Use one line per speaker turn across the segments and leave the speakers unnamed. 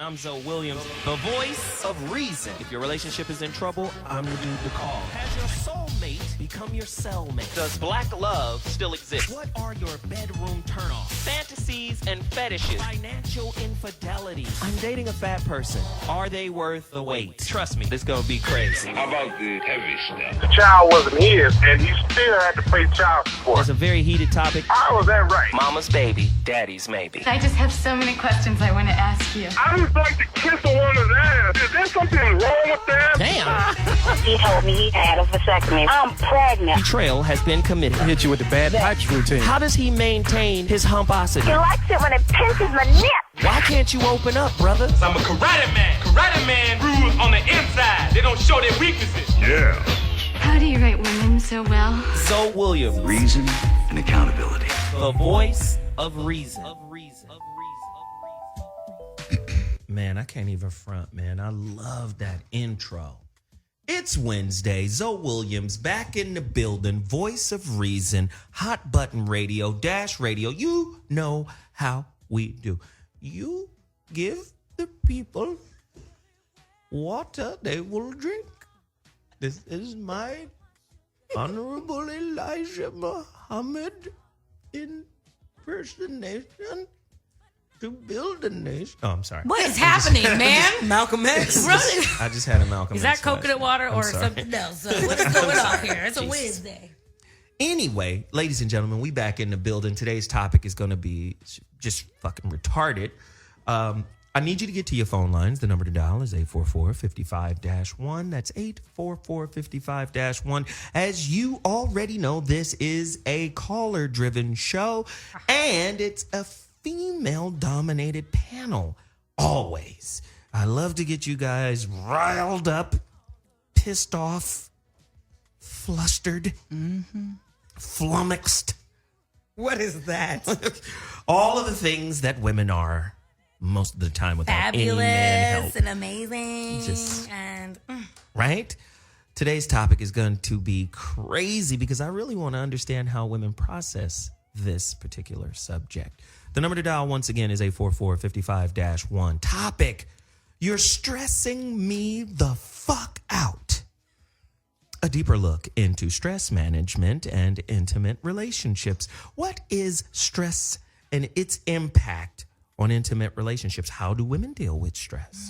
I'm Zoe Williams, the voice of reason. If your relationship is in trouble, I'm the dude to call. Has your soulmate become your cellmate? Does black love still exist? What are your bedroom turnoffs? Fantasies and fetishes. Financial infidelity. I'm dating a fat person. Are they worth the wait? Trust me, this gonna be crazy.
How about the heavy stuff?
The child wasn't his, and he still had to pay child support.
It's a very heated topic.
How was that right?
Mama's baby, daddy's maybe.
I just have so many questions I want to ask you.
I just like to kiss a woman's ass. Is there something wrong with that?
Damn.
He told me he had a vasectomy. I'm pregnant.
Betrayal has been committed.
Hit you with the bad pipes routine.
How does he maintain his humposity?
He likes it when it pinches my nip.
Why can't you open up, brother?
I'm a karate man. Karate man rules on the inside. They don't show their weaknesses.
Yeah.
How do you write women so well?
Zoe Williams,
Reason and accountability.
the voice of reason. Man, I can't even front, man. I love that intro. It's Wednesday. Zoe Williams back in the building. Voice of reason. Hot button radio. Dash radio. You know how we do. You give the people water they will drink. This is my Honorable Elijah Muhammad impersonation to build a nation. Oh, I'm sorry.
What is happening, man?
Malcolm X.
Really?
I just had a Malcolm
Is that
X flash.
coconut water
I'm
or
sorry.
something else? What is going on here? It's a Wednesday.
Anyway, ladies and gentlemen, we back in the building. Today's topic is going to be just fucking retarded. I need you to get to your phone lines. The number to dial is 844-55-1. That's 844-55-1. As you already know, this is a caller-driven show, and it's a female-dominated panel. Always. I love to get you guys riled up, pissed off, flustered, flummoxed.
What is that?
All of the things that women are most of the time without any man help.
Fabulous and amazing.
Just-
and
Right? Today's topic is going to be crazy because I really want to understand how women process this particular subject. The number to dial once again is 844-55-1. Topic: you're stressing me the fuck out. A deeper look into stress management and intimate relationships. What is stress and its impact on intimate relationships? How do women deal with stress?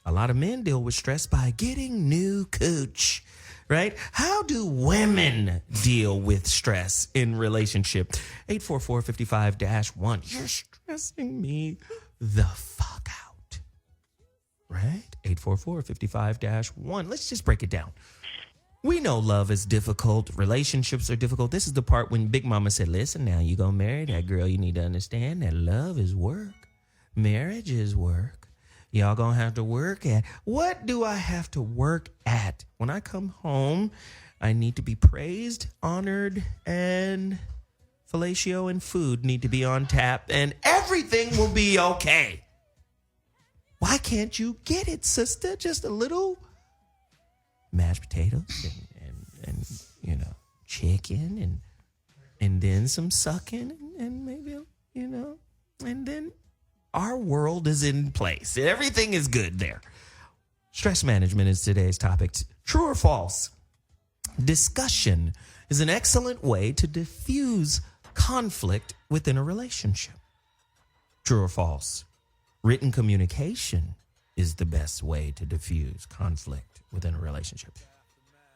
A lot of men deal with stress by getting new cooch, right? How do women deal with stress in relationship? 844-55-1. You're stressing me the fuck out, right? 844-55-1. Let's just break it down. We know love is difficult. Relationships are difficult. This is the part when Big Mama said, listen, now you gonna marry that girl. You need to understand that love is work. Marriage is work. Y'all gonna have to work at. What do I have to work at? When I come home, I need to be praised, honored, and fellatio and food need to be on tap, and everything will be okay. Why can't you get it, sister? Just a little mashed potatoes and you know, chicken and then some sucking and maybe, you know, and then our world is in place. Everything is good there. Stress management is today's topic. True or false? Discussion is an excellent way to diffuse conflict within a relationship. True or false? Written communication is the best way to diffuse conflict within a relationship.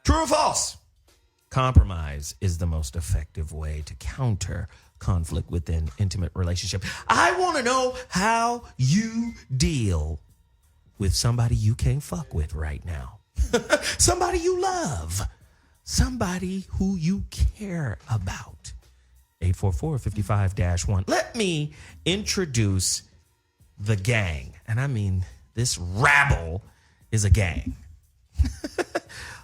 True or false? Compromise is the most effective way to counter conflict within intimate relationship. I want to know how you deal with somebody you can't fuck with right now. Somebody you love. Somebody who you care about. 844-55-1. Let me introduce the gang. And I mean, this rabble is a gang.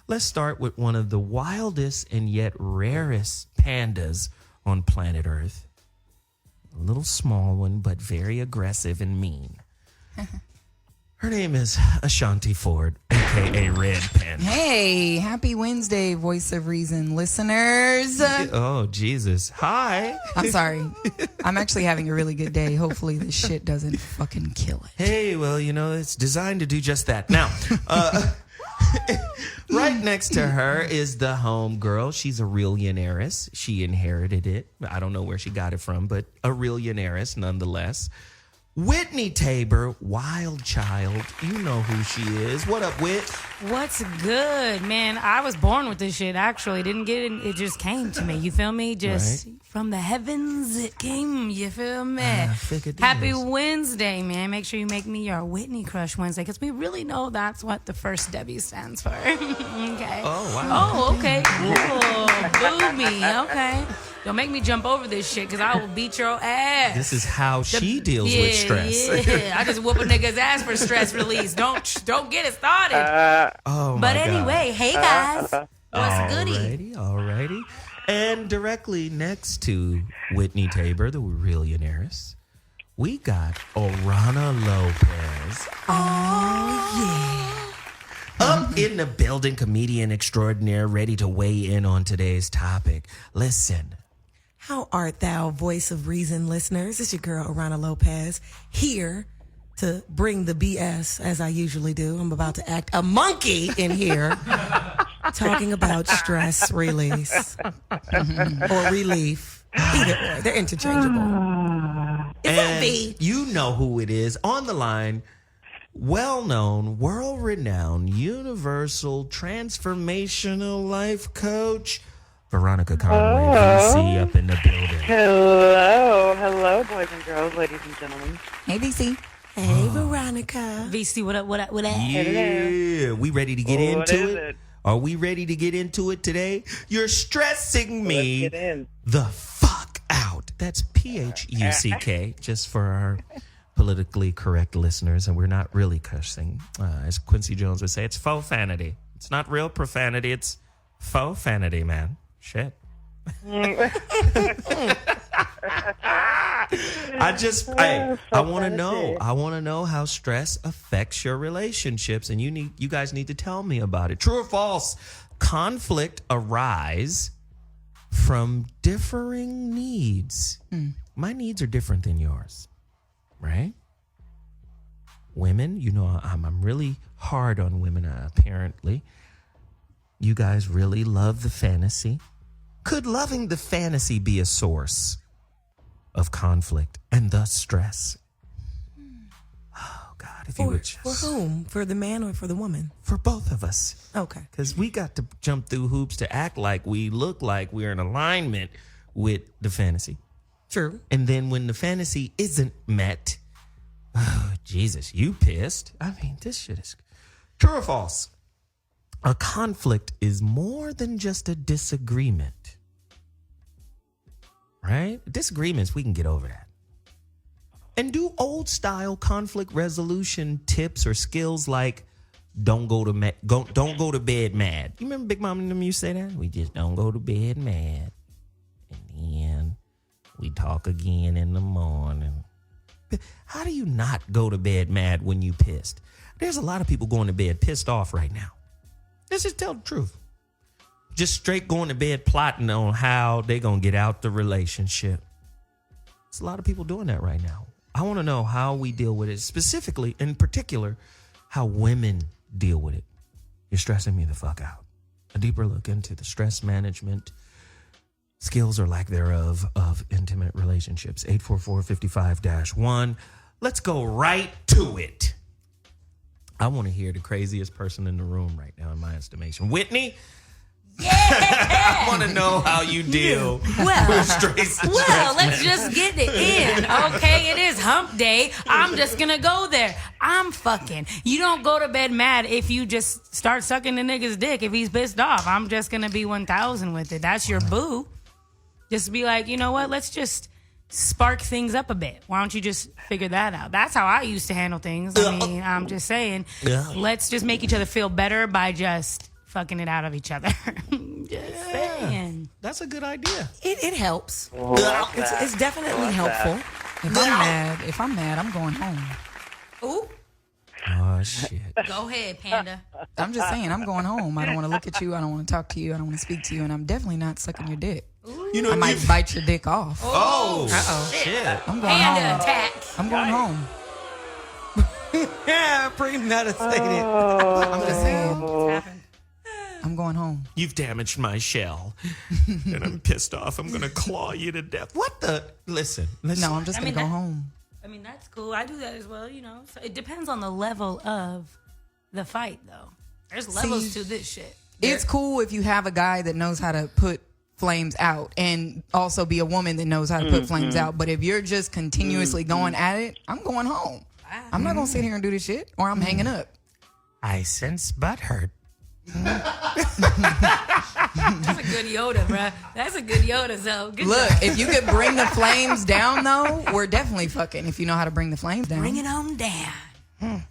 Let's start with one of the wildest and yet rarest pandas on planet Earth. A little small one, but very aggressive and mean. Her name is Ashonti Ford, a.k.a. a.k.a. Red Pen.
Hey, happy Wednesday, Voice of Reason listeners.
Oh, Jesus. Hi.
I'm sorry. I'm actually having a really good day. Hopefully this shit doesn't fucking kill it.
Hey, well, it's designed to do just that. Now, right next to her is the home girl. She's a realionaires. She inherited it. I don't know where she got it from, but a realionaires nonetheless. Whitney Taber, wild child. You know who she is. What up, Whit?
What's good, man? I was born with this shit, actually. Didn't get it. It just came to me. You feel me? Just from the heavens, it came. You feel me? Happy Wednesday, man. Make sure you make me your Whitney Crush Wednesday, because we really know that's what the first Debbie stands for. Okay.
Oh, wow.
Oh, okay. Cool. Boo me. Okay. Don't make me jump over this shit, because I will beat your ass.
This is how she deals with stress.
Yeah, I just whoop a nigga's ass for stress release. Don't get it started.
But
anyway, hey guys, what's goody?
Alrighty. And directly next to Whitney Taber, the realionaires, we got Aarona Lopez.
Oh, yeah.
Up in the building, comedian extraordinaire, ready to weigh in on today's topic. Listen.
How art thou, Voice of Reason listeners? It's your girl, Aarona Lopez, here to bring the BS, as I usually do. I'm about to act a monkey in here, talking about stress release or relief. Either or, they're interchangeable. Is that V?
You know who it is. On the line, well-known, world-renowned, universal, transformational life coach, Veronica, Conway, VC, up in the building.
Hello, boys and girls, ladies and gentlemen.
Hey, VC.
Hey, Veronica.
VC, what up?
Yeah, we ready to get
What
into
is
it?
it?
Are we ready to get into it today? You're stressing me
Let's get in.
the fuck out. That's PHUCK, just for our politically correct listeners, and we're not really cursing. As Quincy Jones would say, it's faux fanity. It's not real profanity, it's faux fanity, man. Shit. I want to know. I want to know how stress affects your relationships, and you guys need to tell me about it. True or false? Conflict arise from differing needs. My needs are different than yours, right? Women, I'm really hard on women. Apparently, you guys really love the fantasy. Could loving the fantasy be a source of conflict and thus stress? Oh, God, if you would just...
For whom? For the man or for the woman?
For both of us.
Okay.
Because we got to jump through hoops to act like we look like we're in alignment with the fantasy.
True.
And then when the fantasy isn't met, oh, Jesus, you pissed. I mean, this shit is... True or false? A conflict is more than just a disagreement. Right? Disagreements, we can get over that. And do old style conflict resolution tips or skills like don't go to bed mad. You remember Big Mom and them used to say that? We just don't go to bed mad. And then we talk again in the morning. How do you not go to bed mad when you pissed? There's a lot of people going to bed pissed off right now. Let's just tell the truth. Just straight going to bed plotting on how they going to get out the relationship. There's a lot of people doing that right now. I want to know how we deal with it, specifically, in particular, how women deal with it. You're stressing me the fuck out. A deeper look into the stress management skills or lack thereof of intimate relationships. 844-55-1. Let's go right to it. I want to hear the craziest person in the room right now, in my estimation. Whitney?
Yeah!
I want to know how you deal with stress.
Well, let's just get it in, okay? It is hump day. I'm just gonna go there. I'm fucking. You don't go to bed mad if you just start sucking the nigga's dick if he's pissed off. I'm just gonna be 1,000 with it. That's your boo. Just be like, you know what? Let's just spark things up a bit. Why don't you just figure that out? That's how I used to handle things. I mean, I'm just saying, let's just make each other feel better by just fucking it out of each other. Just saying.
That's a good idea.
It helps. It's definitely helpful.
If I'm mad, I'm going home.
Ooh.
Oh, shit.
Go ahead, Panda.
I'm just saying, I'm going home. I don't want to look at you. I don't want to talk to you. I don't want to speak to you. And I'm definitely not sucking your dick.
You know,
I might bite your dick off.
Oh, shit.
I'm going
Panda
home.
attack.
I'm going home.
Yeah, premeditated.
I'm just saying. I'm going home.
You've damaged my shell. And I'm pissed off. I'm going to claw you to death. What the? Listen.
No, I'm just going to go
that-
home.
I mean, that's cool. I do that as well, you know. So it depends on the level of the fight, though. There's levels to this shit.
It's cool if you have a guy that knows how to put flames out and also be a woman that knows how to put flames out. But if you're just continuously going at it, I'm going home. I'm not going to sit here and do this shit or I'm hanging up.
I sense butt hurt.
That's a good Yoda, bruh. That's a good Yoda, so good
Look,
job.
if you could bring the flames down, though, we're definitely fucking if you know how to bring the flames down.
Bring it on down.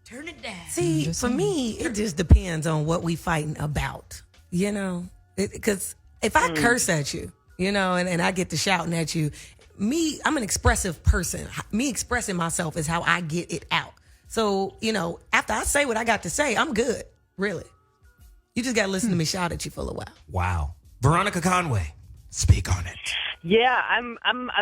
Turn it down.
See, for me, it just depends on what we fighting about, you know? Because if I curse at you, you know, and I get to shouting at you, I'm an expressive person. Me expressing myself is how I get it out. So, you know, after I say what I got to say, I'm good, really. You just got to listen to me shout at you for a while.
Wow. Veronica Conway, speak on it.
Yeah, I'm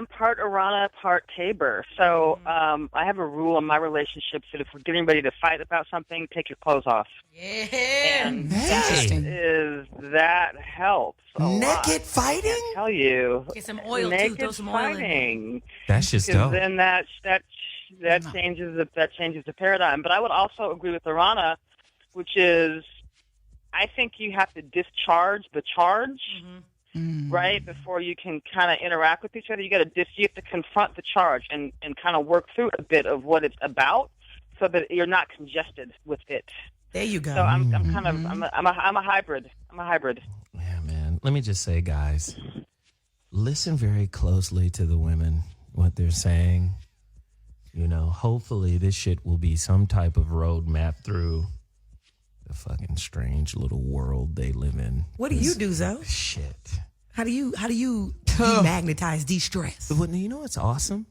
part Aarona, part Taber. So I have a rule in my relationships that if we're getting ready to fight about something, take your clothes off.
Yeah.
And that helps a lot.
Naked fighting?
I tell you.
Get some oil, too.
Naked
Throw some oil in
fighting.
That's just
Because
dope.
then that changes the paradigm. But I would also agree with Aarona, which is I think you have to discharge the charge, right, before you can kind of interact with each other. You have to confront the charge and kind of work through a bit of what it's about, so that you're not congested with it.
There you go.
So I'm a hybrid. I'm a hybrid.
Yeah, man. Let me just say, guys, listen very closely to the women, what they're saying. You know, hopefully this shit will be some type of roadmap through the fucking strange little world they live in.
What do you do, Zoe?
Shit.
How do you demagnetize, de-stress?
But you know what's awesome?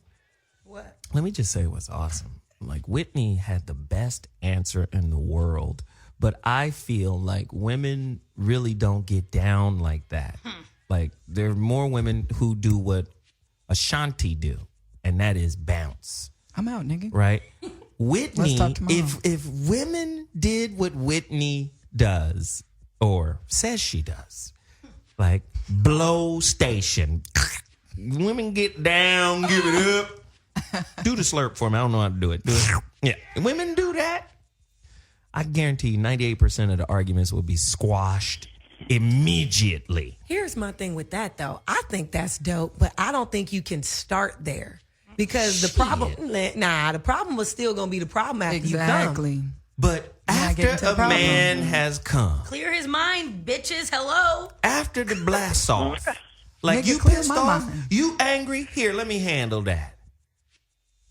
What?
Let me just say what's awesome. Like, Whitney had the best answer in the world, but I feel like women really don't get down like that. Like, there are more women who do what Ashonti do, and that is bounce.
I'm out, nigga.
Right? Whitney,
Let's talk tomorrow.
if women did what Whitney does, or says she does, like blow station, women get down, give it up. Do the slurp for me. I don't know how to do it. Do it. Yeah. Women do that. I guarantee you 98% of the arguments will be squashed immediately.
Here's my thing with that, though. I think that's dope, but I don't think you can start there. Because the problem was still going to be the problem after you come.
But after a man has come,
Clear his mind, bitches. Hello.
after the blast off, like
Nigga,
you
clear
pissed
my
off,
mind.
you angry, here, let me handle that.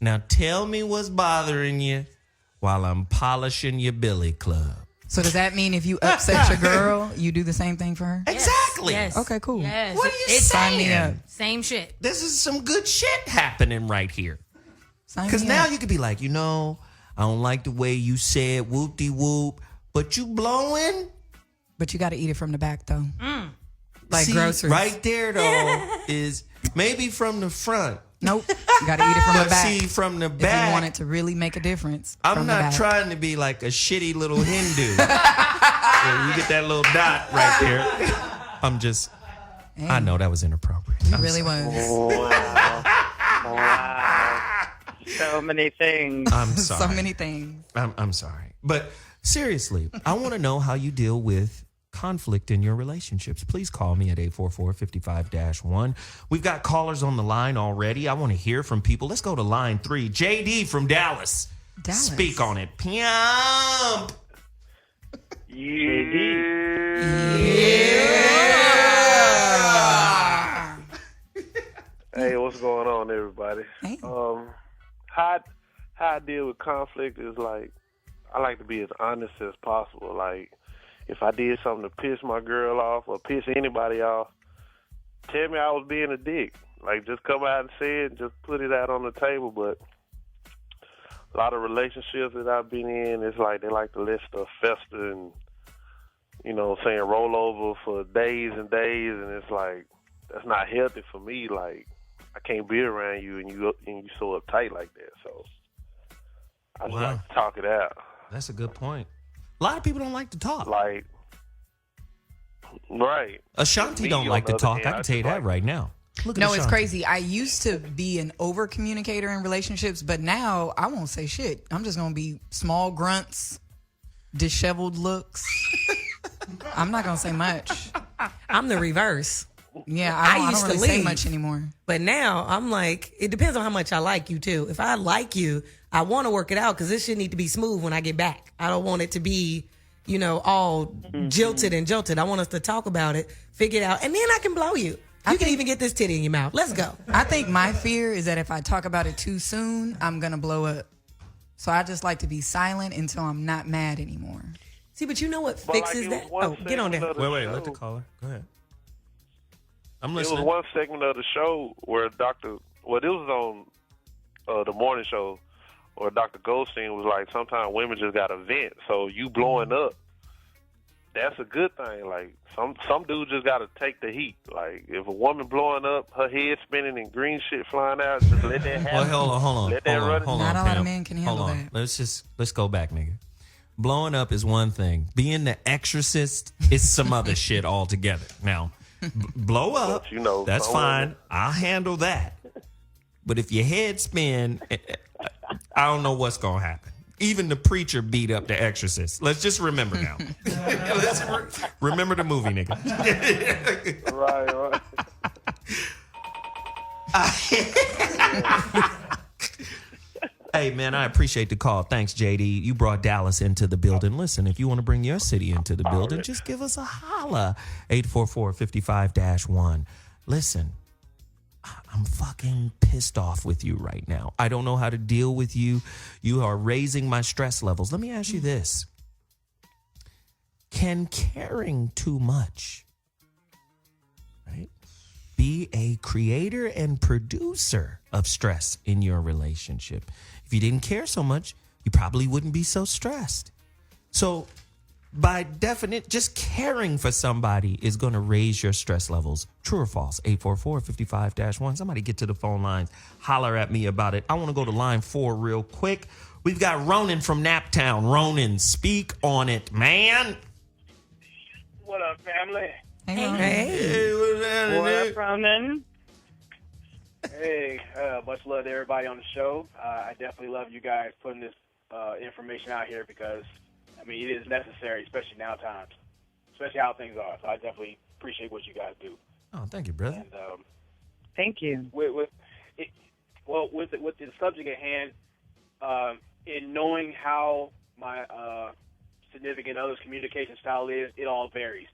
Now tell me what's bothering you while I'm polishing your billy club.
So does that mean if you upset your girl, you do the same thing for her?
Exactly.
Yes.
Okay, cool.
Yes.
What are you
It's
Sign me up.
saying?
Same shit.
This is some good shit happening right here.
Sign
Because
me
now
up.
you could be like, you know, I don't like the way you said whoop-de-whoop, but you blowing?
But you got to eat it from the back, though. Like
See,
groceries.
right there, though, is maybe from the front.
Nope. You got to eat it from
But
the back.
see, from the
if
back,
you want it to really make a difference.
I'm
from the
not
back.
trying to be like a shitty little Hindu. Where you get that little dot right there. I'm just,
Hey,
I know that was inappropriate.
It
I'm
really
sorry.
was.
Wow. So many things.
I'm sorry.
So many things.
I'm sorry. But seriously, I want to know how you deal with conflict in your relationships. Please call me at 844-55-1. We've got callers on the line already. I want to hear from people. Let's go to line 3. JD from Dallas.
Dallas.
Speak on it. Piamp.
Hey, what's going on, everybody?
Hey.
How I deal with conflict is like I like to be as honest as possible. Like if I did something to piss my girl off or piss anybody off, tell me I was being a dick. Like just come out and say it, and just put it out on the table. But a lot of relationships that I've been in, it's like they like to let stuff fester and, saying roll over for days and days, and it's like that's not healthy for me. Like I can't be around you and you so uptight like that. So I just like to talk it out.
That's a good point. A lot of people don't like to talk.
Like, right.
Ashanti don't like to talk. I can tell you that right now. Look at
No, it's
Ashanti.
crazy. I used to be an over communicator in relationships, but now I won't say shit. I'm just gonna be small grunts, disheveled looks. I'm not gonna say much.
I'm the reverse.
Yeah, I don't
used to
really say
leave.
much anymore.
But now I'm like, it depends on how much I like you too. If I like you, I want to work it out because this shit need to be smooth when I get back. I don't want it to be, all jilted and jolted. I want us to talk about it, figure it out, and then I can blow you. You can even get this titty in your mouth. Let's go.
I think my fear is that if I talk about it too soon, I'm gonna blow up. So I just like to be silent until I'm not mad anymore.
See, but you know what
But,
fixes
like,
that? Oh, get on there.
Wait, let the caller. Go ahead. I'm
It
listening.
was one segment of the show where it was on the morning show where Dr. Goldstein was like, sometimes women just got to vent. So you blowing up, that's a good thing. Like some dudes just got to take the heat. Like if a woman blowing up, her head spinning and green shit flying out, just let that happen.
Well, hold on.
Let that run.
Hold on,
Not a lot
Pam.
of men can handle
Hold on.
that.
Let's go back, nigga. Blowing up is one thing. Being the exorcist is some other shit altogether. Now, blow up,
But,
that's
some
fine.
women-
I'll handle that. But if your head spin, I don't know what's going to happen. Even the preacher beat up the exorcist. Let's just remember now. Let's remember the movie, nigga.
Right.
Hey, man, I appreciate the call. Thanks, JD. You brought Dallas into the building. Listen, if you want to bring your city into the building, just give us a holla. 844-55-1. Listen, I'm fucking pissed off with you right now. I don't know how to deal with you. You are raising my stress levels. Let me ask you this. Can caring too much, right, be a creator and producer of stress in your relationship? If you didn't care so much, you probably wouldn't be so stressed. So by definite, just caring for somebody is going to raise your stress levels. True or false? 844-55-1. Somebody get to the phone lines. Holler at me about it. I want to go to line 4 real quick. We've got Ronan from Naptown. Ronan, speak on it, man.
What up, family?
Hey,
What up, Ronan? Hey, much love to everybody on the show. I definitely love you guys putting this information out here because, it is necessary, especially now times, especially how things are. So I definitely appreciate what you guys do.
Oh, thank you, brother.
And,
Thank you.
with the subject at hand, in knowing how my significant other's communication style is, it all varies.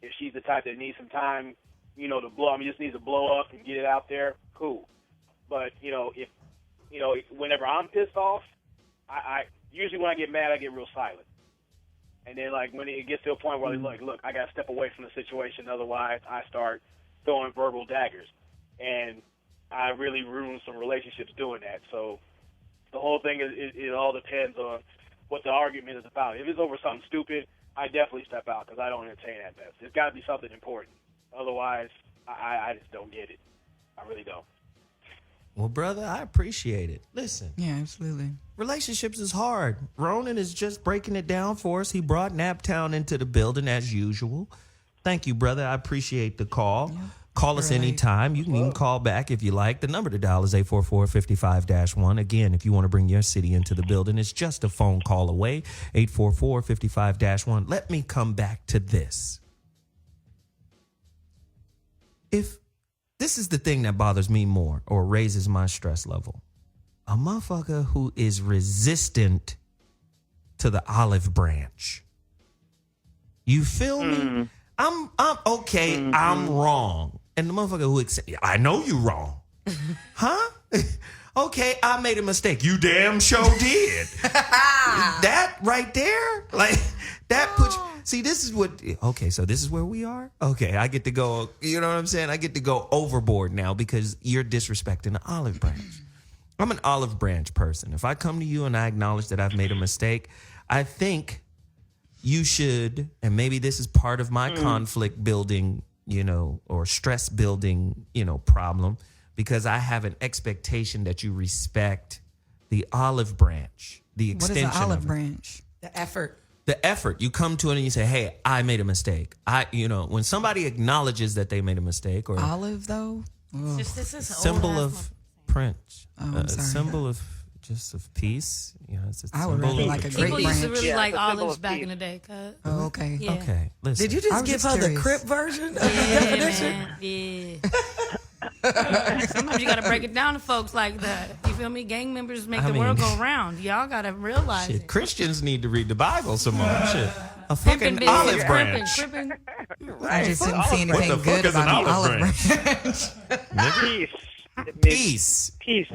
If she's the type that needs some time, to blow, just needs to blow up and get it out there, cool. But, if whenever I'm pissed off, I usually when I get mad, I get real silent. And then, when it gets to a point where, look, I got to step away from the situation, otherwise I start throwing verbal daggers. And I really ruin some relationships doing that. So the whole thing it all depends on what the argument is about. If it's over something stupid, I definitely step out because I don't entertain that mess. It's got to be something important. Otherwise, I just don't get it. I really don't.
Well, brother, I appreciate it. Listen.
Yeah, absolutely.
Relationships is hard. Ronan is just breaking it down for us. He brought Naptown into the building as usual. Thank you, brother. I appreciate the call. Yeah. Call us anytime. You can even call back if you like. The number to dial is 844-55-1. Again, if you want to bring your city into the building, it's just a phone call away, 844-55-1. Let me come back to this. If this is the thing that bothers me more or raises my stress level, a motherfucker who is resistant to the olive branch. You feel me? I'm okay. I'm wrong. And the motherfucker who I know you wrong. Huh? Okay, I made a mistake. You damn sure did. That right there, that puts. See, this is what. Okay, so this is where we are. Okay, I get to go. You know what I'm saying? I get to go overboard now because you're disrespecting the olive branch. I'm an olive branch person. If I come to you and I acknowledge that I've made a mistake, I think you should, and maybe this is part of my conflict building, or stress building, problem, because I have an expectation that you respect the olive branch, the extension.
What is an olive branch?
The effort.
The effort. You come to it and you say, hey, I made a mistake. When somebody acknowledges that they made a mistake, or
olive though,
this is
symbol of Prince,
I'm sorry.
symbol of peace. It's a
I would
symbol
rather
of
like a
People
great
used to
branch.
really like
it's a symbol
olives
of
back
peace.
in the day. Cause,
Oh, okay.
yeah.
Okay, listen.
Did you
I
just
was
give
just
her the
curious.
Crip version of the
Yeah,
definition?
man. Yeah. Sometimes you got to break it down to folks like that. You feel me? Gang members make the world go round. Y'all got to realize
Shit,
it.
Christians need to read the Bible some more. Shit. A
Pimpin'
fucking olive
bitches,
branch.
crimpin'.
I just didn't see
What the
anything
fuck
good
is an
about an
olive
olive branch.
Peace.
Peace.
Peace.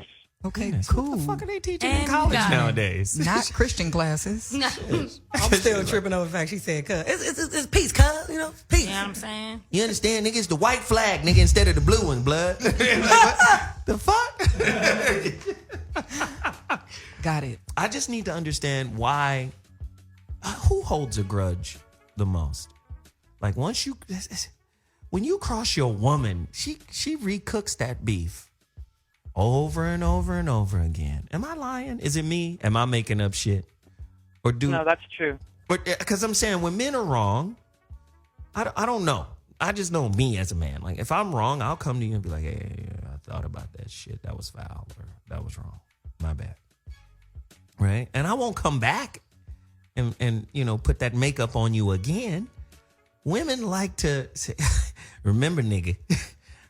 Okay,
Yes,
cool.
What the fuck are they teaching in
And
college
God.
nowadays?
Not Christian classes.
I'm still tripping over the fact she said, cuz. It's peace, cuz, peace.
You know what I'm saying?
You understand, nigga? It's the white flag, nigga, instead of the blue one, blood. The fuck?
Got it.
I just need to understand why. Who holds a grudge the most? Like when you cross your woman, she recooks that beef over and over and over again. Am I lying? Is it me? Am I making up shit?
No, that's true.
Because I'm saying when men are wrong, I don't know. I just know me as a man. Like if I'm wrong, I'll come to you and be like, hey, I thought about that shit. That was foul or that was wrong. My bad. Right? And I won't come back and put that makeup on you again. Women like to say, remember, nigga,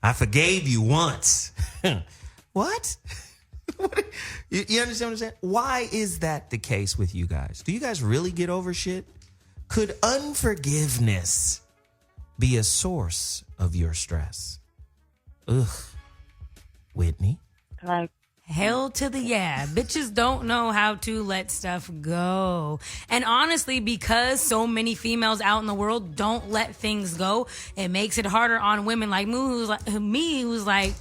I forgave you once. What? You understand what I'm saying? Why is that the case with you guys? Do you guys really get over shit? Could unforgiveness be a source of your stress? Ugh. Whitney?
Hell to the yeah. Bitches don't know how to let stuff go. And honestly, because so many females out in the world don't let things go, it makes it harder on women like me who's like,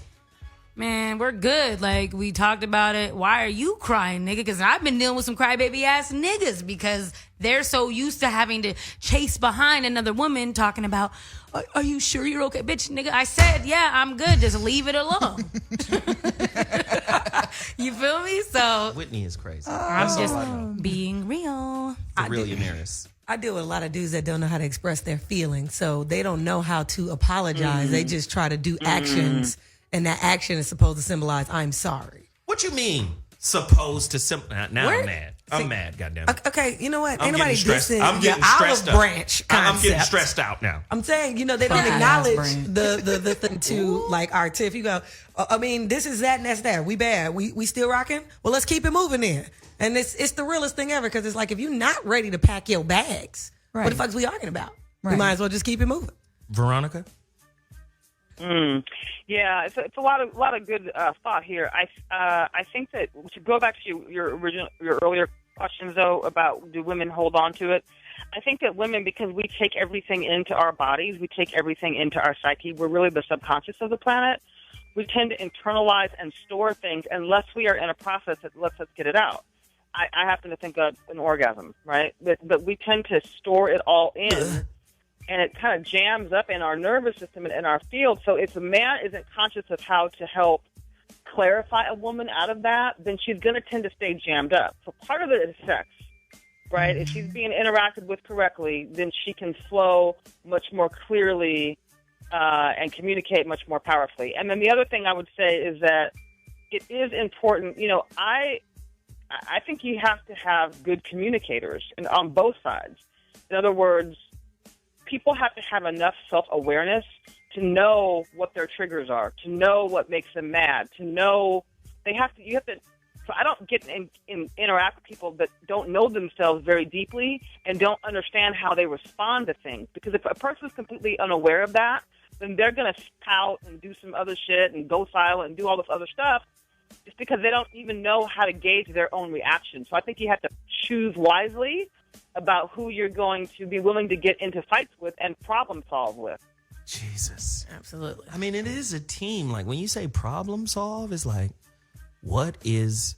man, we're good. Like, we talked about it. Why are you crying, nigga? Because I've been dealing with some crybaby ass niggas because they're so used to having to chase behind another woman talking about, are you sure you're okay? Bitch, nigga, I said, yeah, I'm good. Just leave it alone. You feel me? So
Whitney is crazy.
I'm just being real.
Billionaires.
I deal with a lot of dudes that don't know how to express their feelings, so they don't know how to apologize. They just try to do actions, and that action is supposed to symbolize, I'm sorry.
What you mean? Supposed to now
Where?
I'm mad. I'm mad, goddamn it.
Okay, you know what?
I'm
Ain't nobody
getting stressed.
dissing
I'm
your
getting stressed
olive
out.
branch
I'm
concept.
getting stressed out now.
I'm saying, they don't acknowledge the thing to like our tip. You go, I mean, this is that and that's that. We bad. We still rocking? Well, let's keep it moving then. And it's the realest thing ever because it's like if you're not ready to pack your bags, what the fuck's we arguing about? We
Right.
might as well just keep it moving.
Veronica?
Yeah, it's a lot of good thought here. I think that to go back to your earlier questions though about do women hold on to it. I think that women, because we take everything into our bodies, we take everything into our psyche. We're really the subconscious of the planet. We tend to internalize and store things unless we are in a process that lets us get it out. I happen to think of an orgasm, right? But we tend to store it all in. And it kind of jams up in our nervous system and in our field. So if a man isn't conscious of how to help clarify a woman out of that, then she's going to tend to stay jammed up. So part of it is sex, right? If she's being interacted with correctly, then she can flow much more clearly and communicate much more powerfully. And then the other thing I would say is that it is important. I think you have to have good communicators and on both sides. In other words, people have to have enough self-awareness to know what their triggers are, to know what makes them mad, to know you have to. So I don't get in interact with people that don't know themselves very deeply and don't understand how they respond to things. Because if a person's completely unaware of that, then they're going to pout and do some other shit and go silent and do all this other stuff just because they don't even know how to gauge their own reaction. So I think you have to choose wisely about who you're going to be willing to get into fights with and problem solve with.
Jesus.
Absolutely.
I mean, it is a team. Like when you say problem solve, it's like what is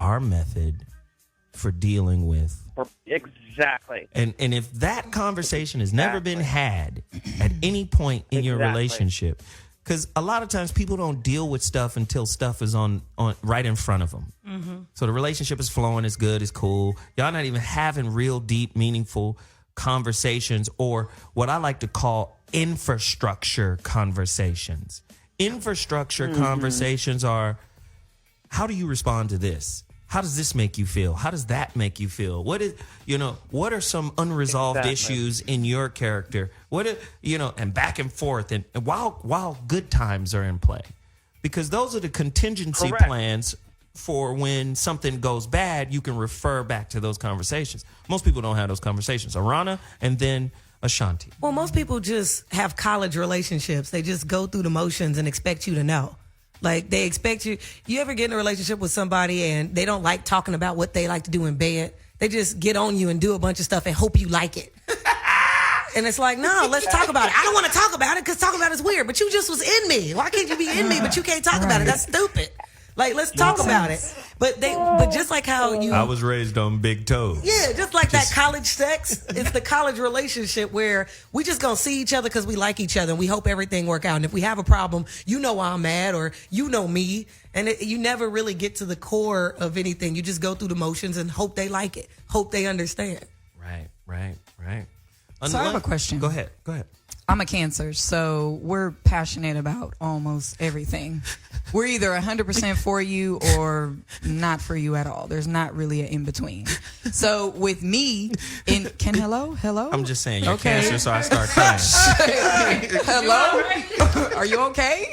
our method for dealing with?
Exactly.
And if that conversation has never been had at any point in your relationship, because a lot of times people don't deal with stuff until stuff is on right in front of them.
Mm-hmm.
So the relationship is flowing, it's good, it's cool. Y'all not even having real deep, meaningful conversations, or what I like to call infrastructure conversations. Infrastructure conversations are, how do you respond to this? How does this make you feel? How does that make you feel? What are some unresolved issues in your character? And back and forth, and while good times are in play, because those are the contingency plans for when something goes bad. You can refer back to those conversations. Most people don't have those conversations. Aarona and then Ashonti.
Well, most people just have college relationships. They just go through the motions and expect you to know. Like, they expect you ever get in a relationship with somebody and they don't like talking about what they like to do in bed? They just get on you and do a bunch of stuff and hope you like it. And it's like, no, let's talk about it. I don't want to talk about it because talking about it is weird, but you just was in me. Why can't you be in me, but you can't talk about it? That's stupid. Like, let's talk about it. But just like how
I was raised on big toes.
Yeah, just like that college sex. It's the college relationship where we just gonna see each other because we like each other and we hope everything work out. And if we have a problem, you know why I'm mad, or you know me. And you never really get to the core of anything. You just go through the motions and hope they like it, hope they understand.
Right.
So I have a question.
Go ahead.
I'm a Cancer, so we're passionate about almost everything. We're either 100% for you or not for you at all. There's not really an in-between. So with me, hello?
I'm just saying, you're Cancer, so I start crying.
Hello? Are you okay?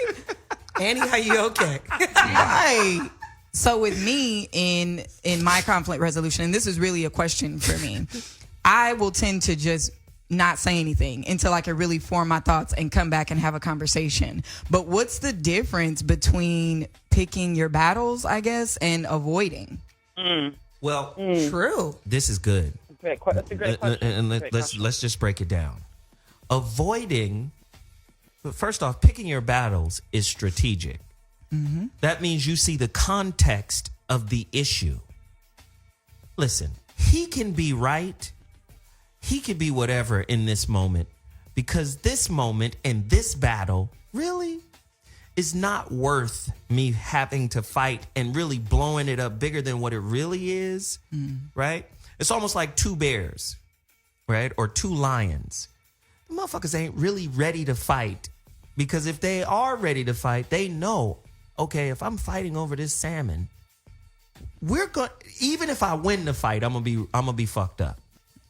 Annie, are you okay?
Right. So with me in my conflict resolution, and this is really a question for me, I will tend to just not say anything until I can really form my thoughts and come back and have a conversation. But what's the difference between picking your battles, I guess, and avoiding?
Well,
true.
This is good.
That's a great question.
And let's just break it down. Avoiding, first off, picking your battles is strategic. Mm-hmm. That means you see the context of the issue. Listen, he can be right. He could be whatever in this moment, because this moment and this battle really is not worth me having to fight and really blowing it up bigger than what it really is, right? It's almost like two bears, right? Or two lions. The motherfuckers ain't really ready to fight, because if they are ready to fight, they know, okay, if I'm fighting over this salmon, even if I win the fight, I'm gonna be fucked up.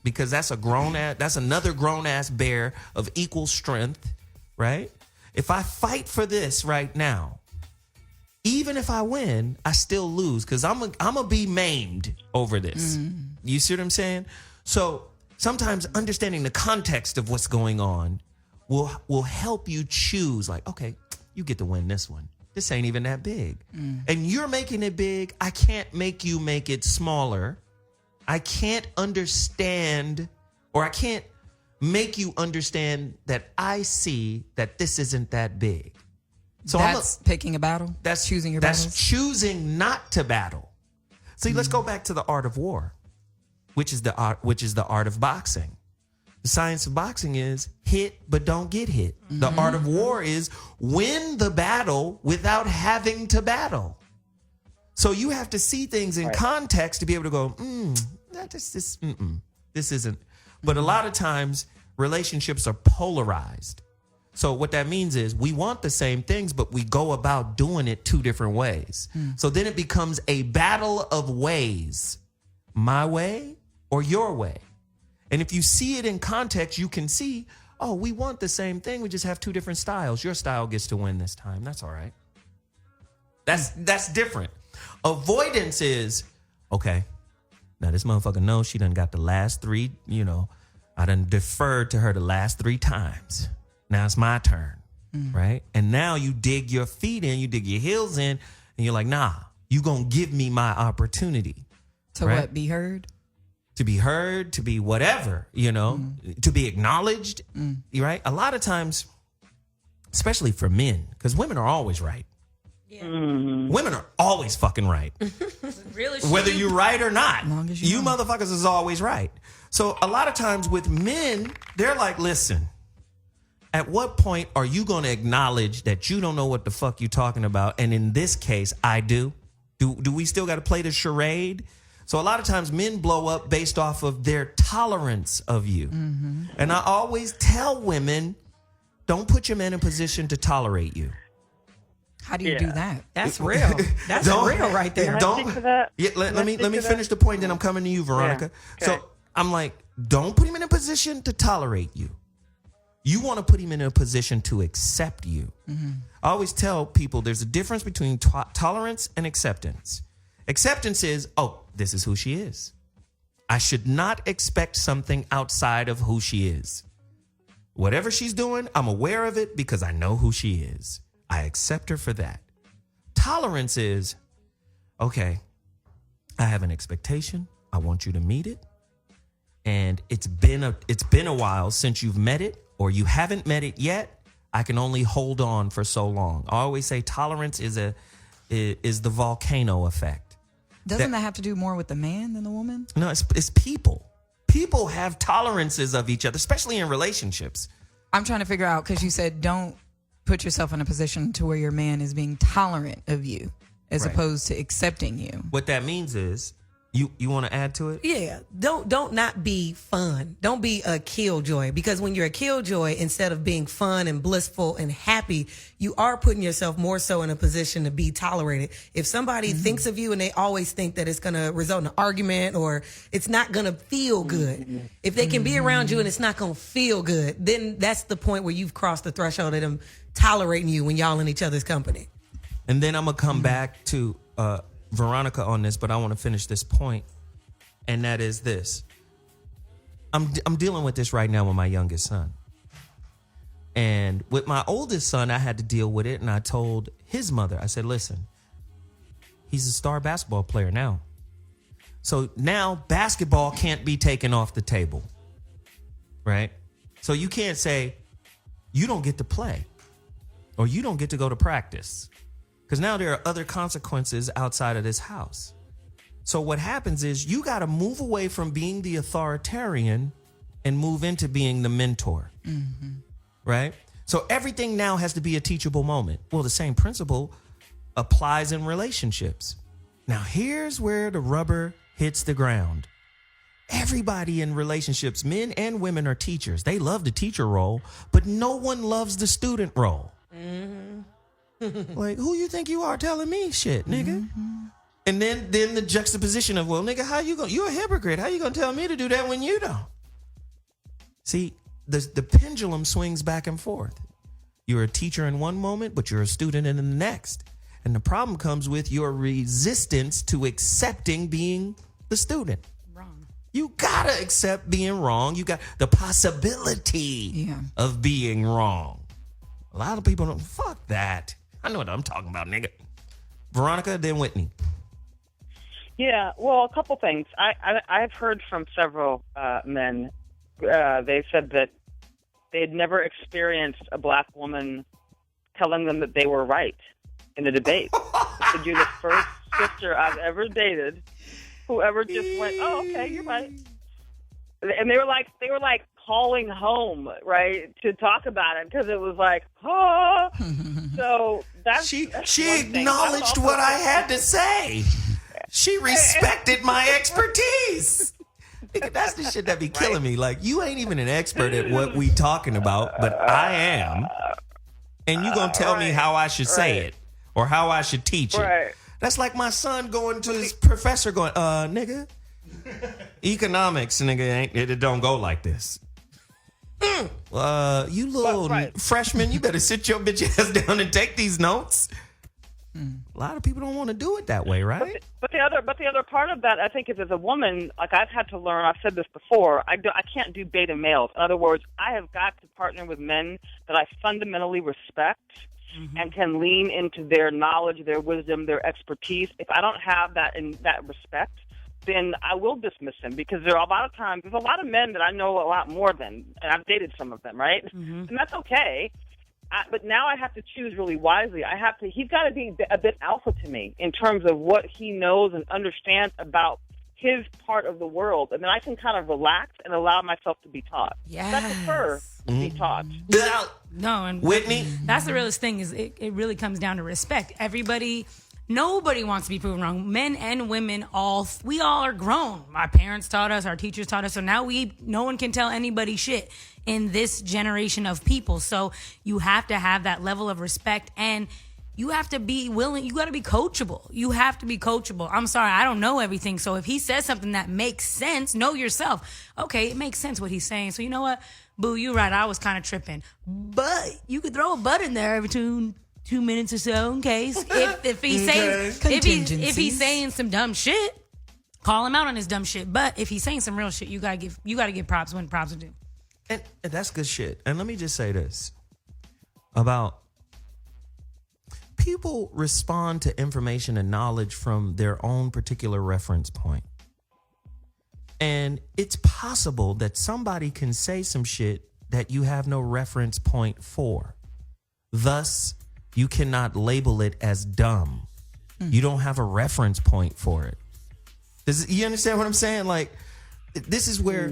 Because that's another grown ass bear of equal strength, right? If I fight for this right now, even if I win, I still lose, because I'm gonna be maimed over this. You see what I'm saying? So sometimes understanding the context of what's going on will help you choose, like, okay, you get to win this one. This ain't even that big. And you're making it big. I can't make you make it smaller. I can't understand, or I can't make you understand that I see that this isn't that big. So
that's picking a battle? That's choosing your battles?
That's choosing not to battle. See, let's go back to the art of war, which is the art of boxing. The science of boxing is hit but don't get hit. The art of war is win the battle without having to battle. So you have to see things in context to be able to go, this isn't. But a lot of times relationships are polarized. So what that means is we want the same things, but we go about doing it two different ways. So then it becomes a battle of ways, my way or your way. And if you see it in context, you can see, oh, we want the same thing. We just have two different styles. Your style gets to win this time. That's all right. That's different. Avoidance is, okay, now this motherfucker knows she done got the last three, I done deferred to her the last 3 times. Now it's my turn, right? And now you dig your feet in, you dig your heels in, and you're like, nah, you gonna give me my opportunity.
To
right?
what, be heard?
To be heard, to be whatever, to be acknowledged, right? A lot of times, especially for men, because women are always right. Women are always fucking right.
Really?
Whether you're right or not.
As
You motherfuckers is always right. So a lot of times with men, they're like, listen, at what point are you going to acknowledge that you don't know what the fuck you're talking about? And in this case, I do. Do we still got to play the charade? So a lot of times men blow up based off of their tolerance of you. And I always tell women, don't put your man in position to tolerate you.
How do you do that?
That's real. That's real right there.
Let me finish the point, then I'm coming to you, Veronica.
Yeah. Okay.
So I'm like, don't put him in a position to tolerate you. You want to put him in a position to accept you. I always tell people there's a difference between tolerance and acceptance. Acceptance is, oh, this is who she is. I should not expect something outside of who she is. Whatever she's doing, I'm aware of it because I know who she is. I accept her for that. Tolerance is, okay, I have an expectation. I want you to meet it. And it's been a while since you've met it, or you haven't met it yet. I can only hold on for so long. I always say tolerance is the volcano effect.
Doesn't that have to do more with the man than the woman?
No, it's people. People have tolerances of each other, especially in relationships.
I'm trying to figure out, because you said don't put yourself in a position to where your man is being tolerant of you as opposed to accepting you.
What that means is, you want to add to it?
Yeah. Don't not be fun. Don't be a killjoy, because when you're a killjoy, instead of being fun and blissful and happy, you are putting yourself more so in a position to be tolerated. If somebody thinks of you and they always think that it's going to result in an argument or it's not going to feel good, if they can be around you and it's not going to feel good, then that's the point where you've crossed the threshold of them tolerating you when y'all in each other's company.
And then I'm going to come back to Veronica on this, but I want to finish this point, and that is this. I'm dealing with this right now with my youngest son. And with my oldest son, I had to deal with it, and I told his mother, I said, listen, he's a star basketball player now. So now basketball can't be taken off the table, right? So you can't say, you don't get to play, or you don't get to go to practice. Because now there are other consequences outside of this house. So what happens is you got to move away from being the authoritarian and move into being the mentor. Right? So everything now has to be a teachable moment. Well, the same principle applies in relationships. Now, here's where the rubber hits the ground. Everybody in relationships, men and women, are teachers. They love the teacher role, but no one loves the student role. Like, who you think you are telling me shit, nigga? And then the juxtaposition of, well, nigga, how you gonna, you a hypocrite. How you gonna tell me to do that when you don't? See, the pendulum swings back and forth. You're a teacher in one moment, but you're a student in the next. And the problem comes with your resistance to accepting being the student.
Wrong.
You gotta accept being wrong. You got the possibility of being wrong. A lot of people don't, fuck that. I know what I'm talking about, nigga. Veronica, then Whitney.
Yeah, well, a couple things. I've heard from several men. They said that they had never experienced a black woman telling them that they were right in a debate. Said, you're the first sister I've ever dated who ever just went, oh, okay, you're right. And they were like calling home, right, to talk about it, because it was like, oh. So that's
she acknowledged what I had to say. She respected my expertise. That's the shit that be killing me. Like, you ain't even an expert at what we talking about, but I am. And you gonna tell me how I should say it or how I should teach it. That's like my son going to his professor going, nigga, economics, nigga, it don't go like this. You little freshman, you better sit your bitch ass down and take these notes. A lot of people don't want to do it that way, right?
But the other part of that, I think, is as a woman, like I've had to learn. I've said this before. I can't do beta males. In other words, I have got to partner with men that I fundamentally respect and can lean into their knowledge, their wisdom, their expertise. If I don't have that in that respect, then I will dismiss him, because there are a lot of times, there's a lot of men that I know a lot more than, and I've dated some of them, right? And that's okay. But now I have to choose really wisely. He's got to be a bit alpha to me in terms of what he knows and understands about his part of the world. And then I can kind of relax and allow myself to be taught.
Yes.
I prefer to be taught.
No, and
Whitney?
That's the realest thing is it really comes down to respect. Nobody wants to be proven wrong. Men and women, we all are grown. My parents taught us, our teachers taught us. So now no one can tell anybody shit in this generation of people. So you have to have that level of respect, and you have to be willing. You got to be coachable. You have to be coachable. I'm sorry, I don't know everything. So if he says something that makes sense, know yourself. Okay, it makes sense what he's saying. So you know what? Boo, you're right. I was kind of tripping. But you could throw a butt in there every 2 minutes or so in case. If he's saying some dumb shit, call him out on his dumb shit. But if he's saying some real shit, you gotta give props when props are due.
And that's good shit. And let me just say this about people respond to information and knowledge from their own particular reference point. And it's possible that somebody can say some shit that you have no reference point for. Thus, you cannot label it as dumb. You don't have a reference point for it. You understand what I'm saying? Like, this is where,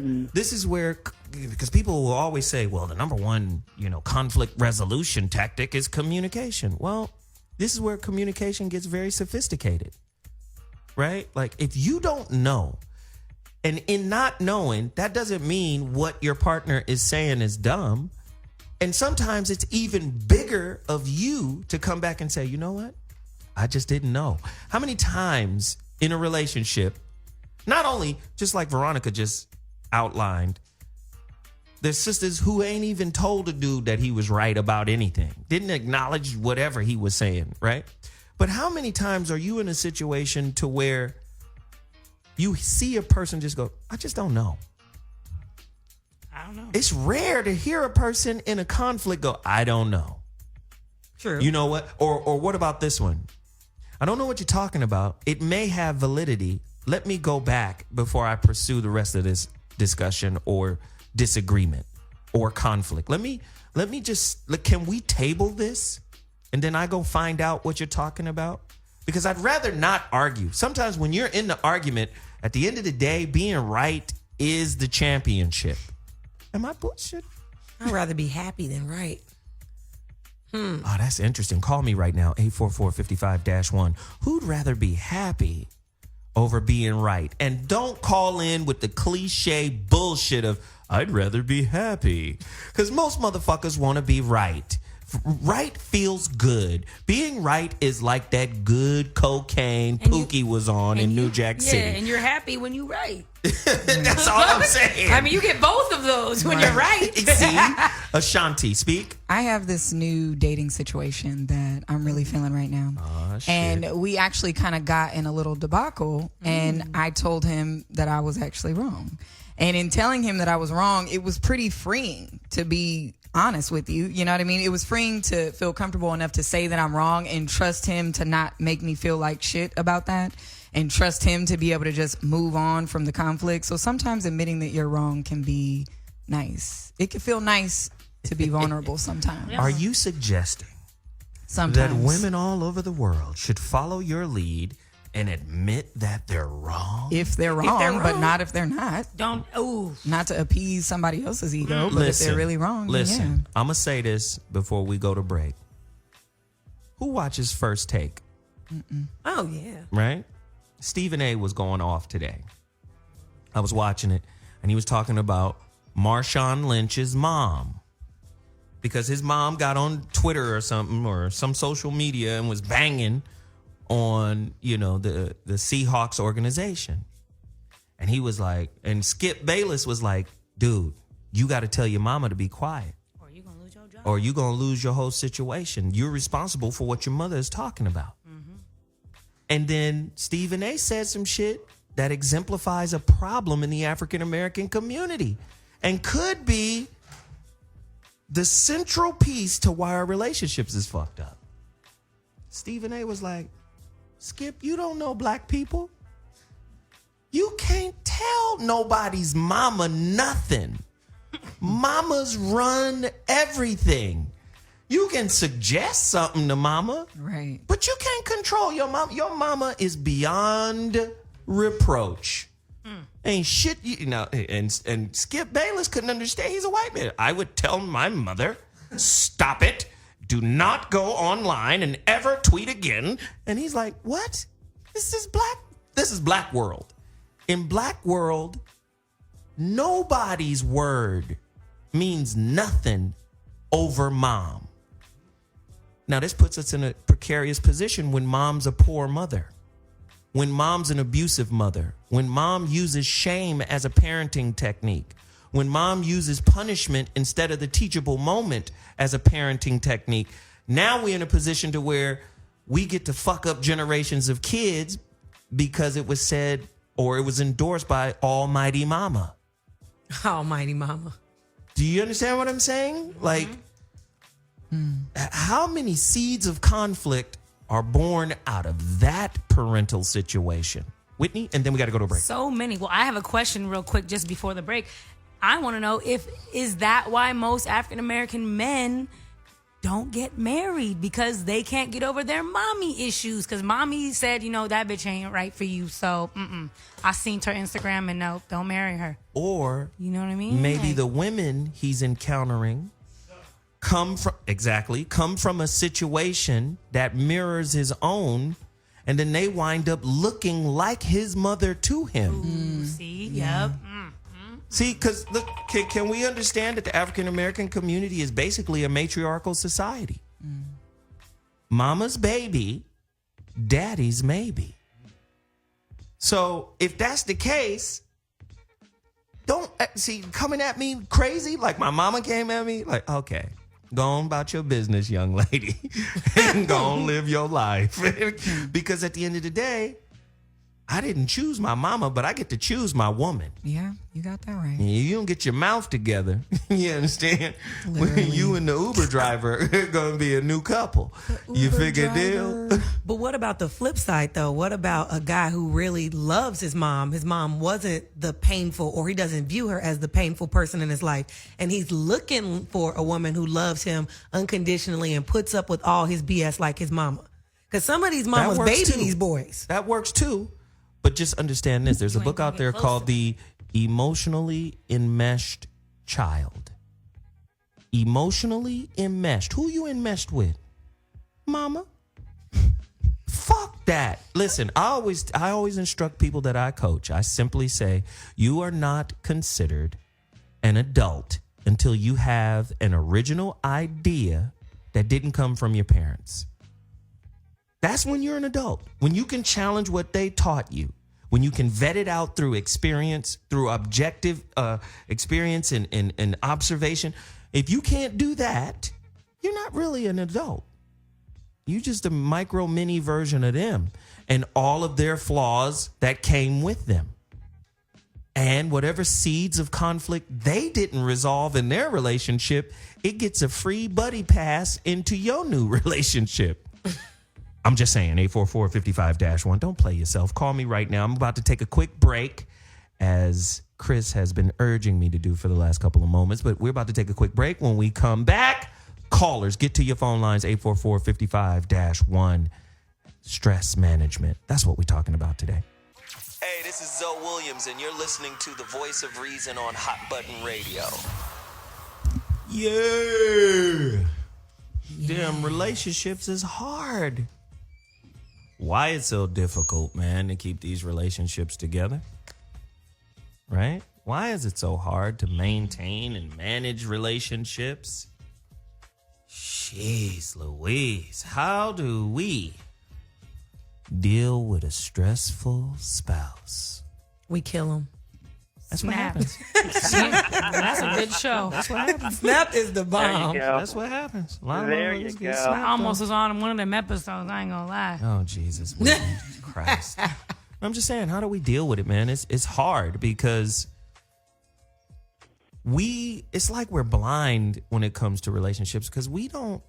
because people will always say, well, the number one, conflict resolution tactic is communication. Well, this is where communication gets very sophisticated, right? Like, if you don't know, and in not knowing, that doesn't mean what your partner is saying is dumb. And sometimes it's even bigger of you to come back and say, you know what? I just didn't know. How many times in a relationship, not only just like Veronica just outlined, there's sisters who ain't even told a dude that he was right about anything, didn't acknowledge whatever he was saying, right? But how many times are you in a situation to where you see a person just go, I just don't know.
I don't know.
It's rare to hear a person in a conflict go, I don't know.
True.
You know what? Or what about this one? I don't know what you're talking about. It may have validity. Let me go back before I pursue the rest of this discussion or disagreement or conflict. Let me just, can we table this? And then I go find out what you're talking about? Because I'd rather not argue. Sometimes when you're in the argument, at the end of the day, being right is the championship. Am I bullshit?
I'd rather be happy than right.
Oh, that's interesting. Call me right now, 844-55-1. Who'd rather be happy over being right? And don't call in with the cliche bullshit of, I'd rather be happy. Because most motherfuckers want to be right. Right feels good. Being right is like that good cocaine Pookie was on in New Jack City.
Yeah, and you're happy when you right.
That's all I'm saying.
I mean, you get both of those when you're right.
See? Ashonti, speak.
I have this new dating situation that I'm really feeling right now.
Oh, shit.
And we actually kind of got in a little debacle, and I told him that I was actually wrong. And in telling him that I was wrong, it was pretty freeing, to be honest with you. You know what I mean? It was freeing to feel comfortable enough to say that I'm wrong and trust him to not make me feel like shit about that, and trust him to be able to just move on from the conflict. So sometimes admitting that you're wrong can be nice. It can feel nice to be vulnerable sometimes.
Are you suggesting
Sometimes
that women all over the world should follow your lead and admit that they're wrong?
If they're wrong, but not if they're not. Not to appease somebody else's ego, but if they're really wrong,
Listen,
yeah.
I'm going to say this before we go to break. Who watches First Take?
Oh, yeah.
Right? Stephen A. was going off today. I was watching it, and he was talking about Marshawn Lynch's mom. Because his mom got on Twitter or something, or some social media, and was banging on, the Seahawks organization. And he was like, and Skip Bayless was like, dude, you got to tell your mama to be quiet.
Or you're going to lose your job.
Or you're going to lose your whole situation. You're responsible for what your mother is talking about. And then Stephen A. said some shit that exemplifies a problem in the African American community and could be the central piece to why our relationships is fucked up. Stephen A. was like, Skip, you don't know black people. You can't tell nobody's mama nothing. Mamas run everything. You can suggest something to mama.
Right.
But you can't control your mama. Your mama is beyond reproach. Ain't shit, you know. And Skip Bayless couldn't understand. He's a white man. I would tell my mother, stop it. Do not go online and ever tweet again. And he's like, what? This is black world. In black world, nobody's word means nothing over mom. Now, this puts us in a precarious position when mom's a poor mother, when mom's an abusive mother, when mom uses shame as a parenting technique, when mom uses punishment instead of the teachable moment as a parenting technique. Now we're in a position to where we get to fuck up generations of kids because it was said or it was endorsed by Almighty Mama.
Almighty Mama.
Do you understand what I'm saying? Like, how many seeds of conflict are born out of that parental situation? Whitney, and then we got to go to a break.
So many. Well, I have a question real quick just before the break. I want to know is that why most African American men don't get married, because they can't get over their mommy issues? Because mommy said, you know, that bitch ain't right for you. So I seen her Instagram and no, don't marry her.
Or
you know what I mean?
Maybe the women he's encountering come from a situation that mirrors his own, and then they wind up looking like his mother to him.
Ooh, see? Yep.
See, because can we understand that the African American community is basically a matriarchal society? Mama's baby, daddy's maybe. So if that's the case, don't see coming at me crazy like my mama came at me. Like, okay, go on about your business, young lady, and go on live your life. Because at the end of the day, I didn't choose my mama, but I get to choose my woman.
Yeah, you got that right.
You don't get your mouth together. You understand? When you and the Uber driver are going to be a new couple. You figure deal?
But what about the flip side, though? What about a guy who really loves his mom? His mom wasn't the painful, or he doesn't view her as the painful person in his life. And he's looking for a woman who loves him unconditionally and puts up with all his BS like his mama. Because some of these mamas baby these boys.
That works too. But just understand this. There's a book out there called The Emotionally Enmeshed Child. Emotionally enmeshed. Who you enmeshed with? Mama? Fuck that. Listen, I always instruct people that I coach. I simply say, you are not considered an adult until you have an original idea that didn't come from your parents. That's when you're an adult. When you can challenge what they taught you. When you can vet it out through experience, through objective experience and observation. If you can't do that, you're not really an adult. You're just a micro mini version of them and all of their flaws that came with them. And whatever seeds of conflict they didn't resolve in their relationship, it gets a free buddy pass into your new relationship. I'm just saying, 844-55-1. Don't play yourself. Call me right now. I'm about to take a quick break, as Chris has been urging me to do for the last couple of moments. But we're about to take a quick break. When we come back, callers, get to your phone lines, 844-55-1. Stress management. That's what we're talking about today. Hey, this is Zoe Williams, and you're listening to the Voice of Reason on Hot Button Radio. Yeah. Damn, relationships is hard. Why it's so difficult, man, to keep these relationships together? Right? Why is it so hard to maintain and manage relationships? Jeez Louise, how do we deal with a stressful spouse?
We kill them.
That's what happens.
That's a good show.
That's what happens.
Snap is the bomb.
That's what happens. A lot of motherfuckers get
I
snapped
almost
on.
was on one of them episodes. I ain't gonna lie.
Oh, Jesus Christ. I'm just saying, how do we deal with it, man? It's hard because it's like we're blind when it comes to relationships because we don't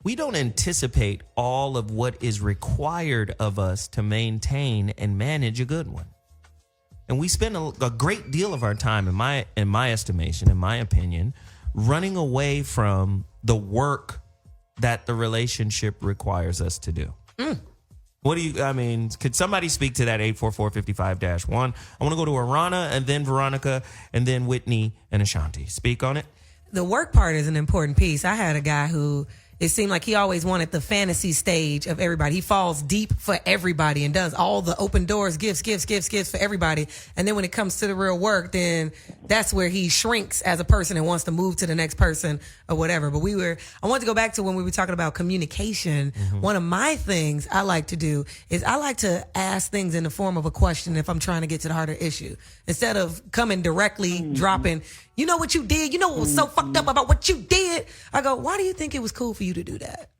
anticipate all of what is required of us to maintain and manage a good one. And we spend a great deal of our time, in my estimation, in my opinion, running away from the work that the relationship requires us to do? What do you, I mean, could somebody speak to that 844-55-1? I want to go to Aarona and then Veronica and then Whitney and Ashonti. Speak on it.
The work part is an important piece. I had a guy who it seemed like he always wanted the fantasy stage of everybody. He falls deep for everybody and does all the open doors, gifts for everybody. And then when it comes to the real work, then that's where he shrinks as a person and wants to move to the next person or whatever. But I want to go back to when we were talking about communication. One of my things I like to do is I like to ask things in the form of a question if I'm trying to get to the heart of the issue. Instead of coming directly dropping, you know what you did? You know what was so fucked up about what you did? I go, why do you think it was cool for you to do that?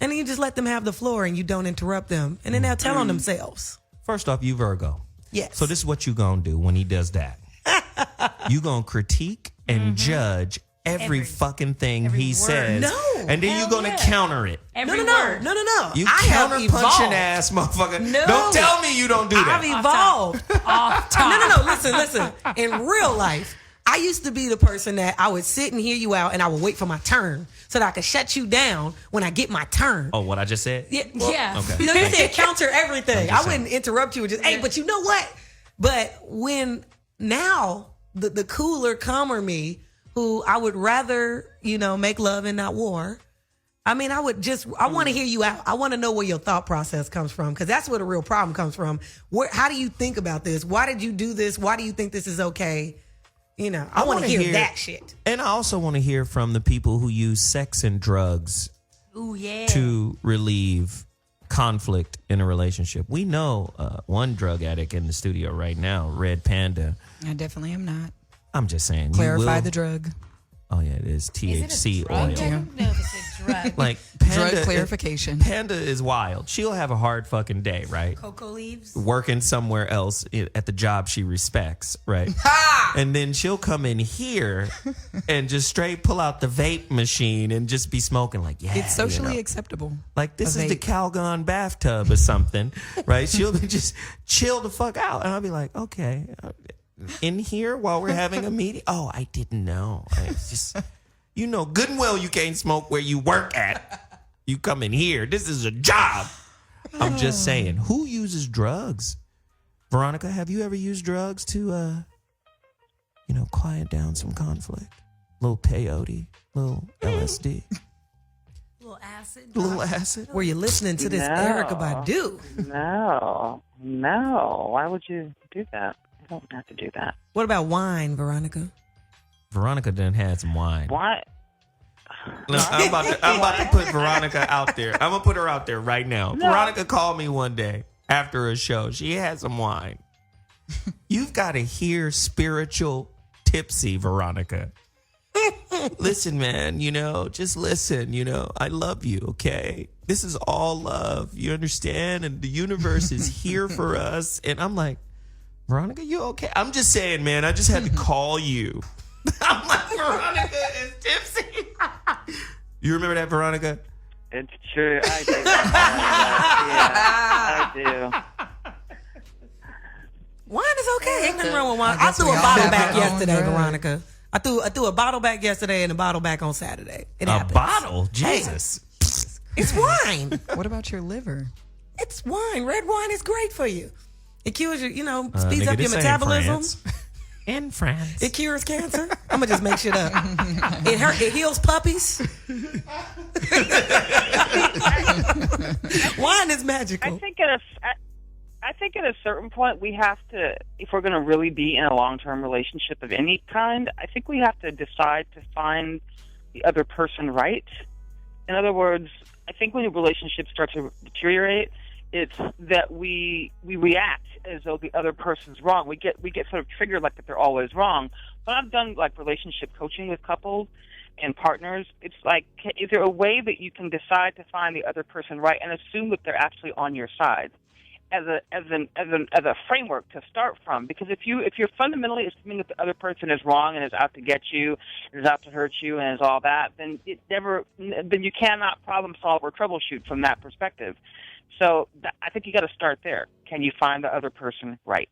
And then you just let them have the floor and you don't interrupt them. And then they'll tell on themselves.
First off, you Virgo.
Yes.
So this is what you going to do when he does that. You going to critique and judge every fucking thing he says.
No.
And then you're going to counter it.
No.
You
I have
counter punching
evolved.
ass motherfucker.
No.
Don't tell me you don't do that.
I've evolved. No. Listen. In real life, I used to be the person that I would sit and hear you out and I would wait for my turn so that I could shut you down when I get my turn.
Oh, what I just said?
Yeah.
Okay.
You know, you said counter everything.
I'm
I
just
wouldn't interrupt you and just, hey, but you know what? But when now the cooler, calmer me, who I would rather, make love and not war. I mean, I want to hear you out. I want to know where your thought process comes from, because that's where the real problem comes from. How do you think about this? Why did you do this? Why do you think this is okay? I want to hear that shit.
And I also want to hear from the people who use sex and drugs to relieve conflict in a relationship. We know one drug addict in the studio right now, Red Panda.
I definitely am not.
I'm just saying.
Clarify the drug.
Oh, yeah, it is THC oil.
I don't know if it's a drug.
Like Panda,
drug clarification.
Panda is wild. She'll have a hard fucking day, right?
Cocoa leaves.
Working somewhere else at the job she respects, right? And then she'll come in here and just straight pull out the vape machine and just be smoking like, yeah.
It's socially acceptable.
Like this is the Calgon bathtub or something, right? She'll be just chill the fuck out. And I'll be like, okay. In here while we're having a meeting? Oh, I didn't know. It's just, good and well you can't smoke where you work at. You come in here. This is a job. I'm just saying. Who uses drugs? Veronica, have you ever used drugs to, quiet down some conflict? Little peyote, little LSD.
Little acid.
Little acid.
Were you listening to this Erykah Badu?
No. Why would you do that? I don't have to do that.
What about wine, Veronica?
Veronica done had some wine.
What?
No, I'm about to put Veronica out there. I'm gonna put her out there right now.
No.
Veronica called me one day after a show. She had some wine. You've got to hear spiritual tipsy, Veronica. Listen, man, just listen, I love you, okay? This is all love. You understand? And the universe is here for us. And I'm like, Veronica, you okay? I'm just saying, man, I just had to call you. I'm like, Veronica is tipsy. You remember that, Veronica?
It's true. I do. I do.
Wine is okay. Ain't nothing wrong with wine. I threw a bottle back yesterday, Veronica. I threw a bottle back yesterday and a bottle back on Saturday. It happens.
A bottle? Jesus.
It's wine.
What about your liver?
It's wine. Red wine is great for you. It cures your, speeds up your
this ain't
metabolism.
France. In France.
It cures cancer. I'm gonna just make shit up. It heals puppies. Wine is magical.
I think at a certain point we have to, if we're going to really be in a long-term relationship of any kind, I think we have to decide to find the other person right. In other words, I think when a relationship starts to deteriorate, it's that we react as though the other person's wrong. We get sort of triggered like that they're always wrong. When I've done like relationship coaching with couples and partners, it's like, is there a way that you can decide to find the other person right and assume that they're actually on your side as a framework to start from? Because if you're fundamentally assuming that the other person is wrong and is out to get you, is out to hurt you, and is all that, then you cannot problem solve or troubleshoot from that perspective. So I think you got to start there. Can you find the other person right?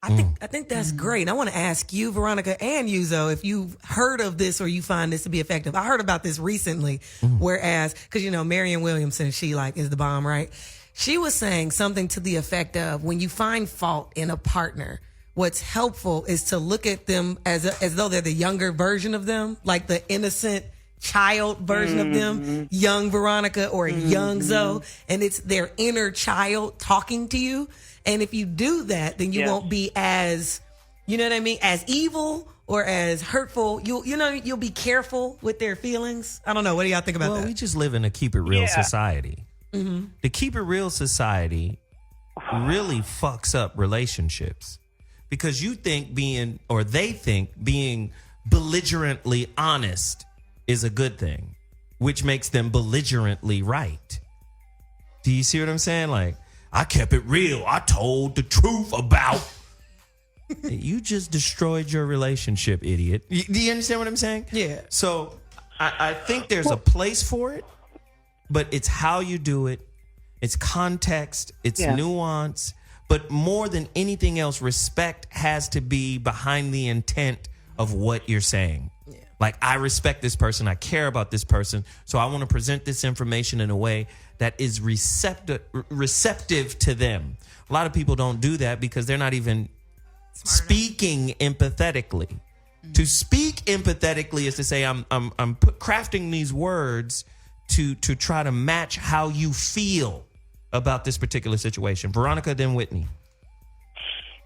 I think that's great. And I want to ask you, Veronica and Yuzo, if you've heard of this or you find this to be effective. I heard about this recently, whereas, because Marianne Williamson, she is the bomb, right? She was saying something to the effect of, when you find fault in a partner, what's helpful is to look at them as though they're the younger version of them, like the innocent child version of them, young Veronica or young Zoe, and it's their inner child talking to you. And if you do that, then you won't be as, as evil or as hurtful. You'll be careful with their feelings. I don't know. What do y'all think about that?
Well, we just live in a keep it real society.
Mm-hmm.
The keep it real society really fucks up relationships because they think being belligerently honest is a good thing, which makes them belligerently right. Do you see what I'm saying? Like, I kept it real. I told the truth about. You just destroyed your relationship, idiot. Do you understand what I'm saying?
Yeah.
So I think there's a place for it, but it's how you do it. It's context. It's nuance. But more than anything else, respect has to be behind the intent of what you're saying. Yeah. Like, I respect this person. I care about this person. So I want to present this information in a way that is receptive to them. A lot of people don't do that because they're not even speaking empathetically. Mm-hmm. To speak empathetically is to say, I'm crafting these words to try to match how you feel about this particular situation. Veronica, then Whitney.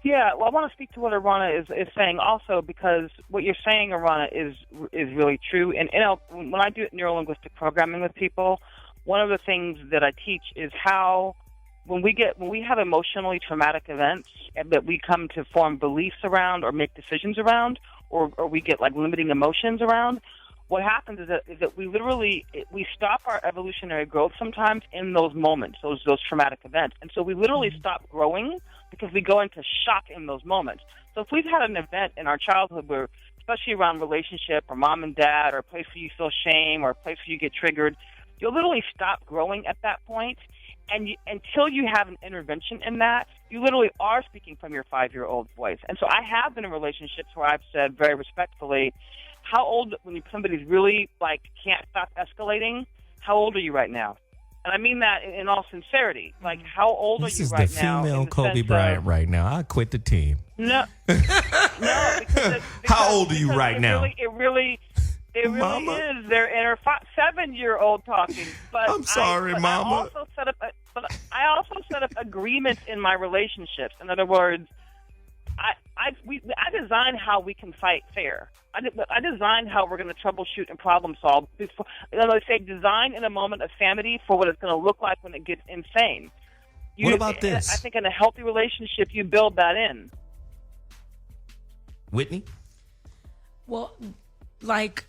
Yeah, well, I want to speak to what Aarona is saying also, because what you're saying, Aarona, is really true. And when I do neurolinguistic programming with people, one of the things that I teach is how when we have emotionally traumatic events that we come to form beliefs around or make decisions around, or we get like limiting emotions around, what happens is that we stop our evolutionary growth sometimes in those moments, those traumatic events. And so we literally stop growing because we go into shock in those moments. So if we've had an event in our childhood where, especially around relationship or mom and dad, or a place where you feel shame or a place where you get triggered, you'll literally stop growing at that point. And until you have an intervention in that, you literally are speaking from your 5-year-old voice. And so I have been in relationships where I've said very respectfully, how old, when somebody's really can't stop escalating, how old are you right now? And I mean that in all sincerity. Like, how old are you right now?
This is the female Kobe Bryant right now. I quit the team.
No. Because
how old are you right now?
It really is. They're in her 7-year-old talking. But
I'm sorry, Mama.
I also set up agreements in my relationships. In other words, I design how we can fight fair. I design how we're going to troubleshoot and problem solve. Before, they say design in a moment of sanity for what it's going to look like when it gets insane.
What about this?
I think in a healthy relationship, you build that in.
Whitney?
Well, like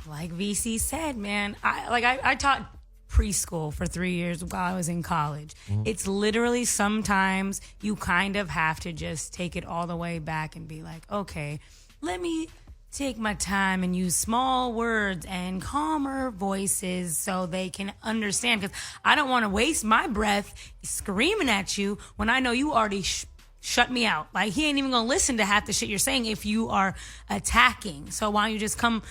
VC said, man, I taught preschool for 3 years while I was in college. It's literally sometimes you kind of have to just take it all the way back and be like, okay, let me take my time and use small words and calmer voices so they can understand, because I don't want to waste my breath screaming at you when I know you already shut me out. Like, he ain't even gonna listen to half the shit you're saying if you are attacking. So why don't you just come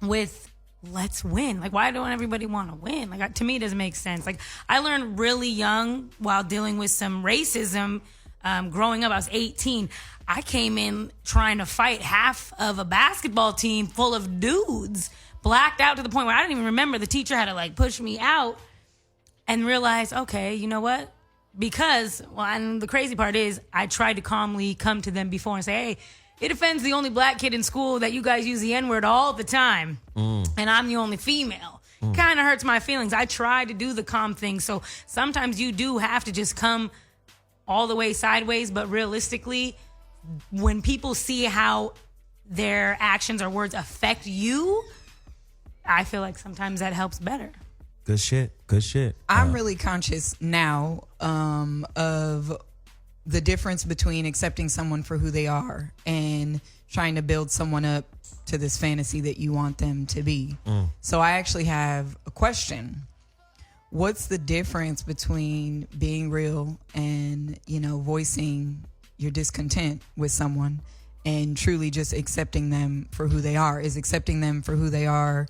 with, let's win? Like, why don't everybody want to win? Like, to me, it doesn't make sense. Like, I learned really young while dealing with some racism. Growing up, I was 18. I came in trying to fight half of a basketball team full of dudes, blacked out to the point where I didn't even remember. The teacher had to push me out, and realize, okay, you know what? Because, and the crazy part is, I tried to calmly come to them before and say, hey, it offends the only black kid in school that you guys use the N-word all the time. And I'm the only female. Kind of hurts my feelings. I try to do the calm thing. So sometimes you do have to just come all the way sideways. But realistically, when people see how their actions or words affect you, I feel like sometimes that helps better.
Good shit. Good shit.
I'm really conscious now of the difference between accepting someone for who they are and trying to build someone up to this fantasy that you want them to be. So I actually have a question. What's the difference between being real and, voicing you're discontent with someone, and truly just accepting them for who they are. Is accepting them for who they are,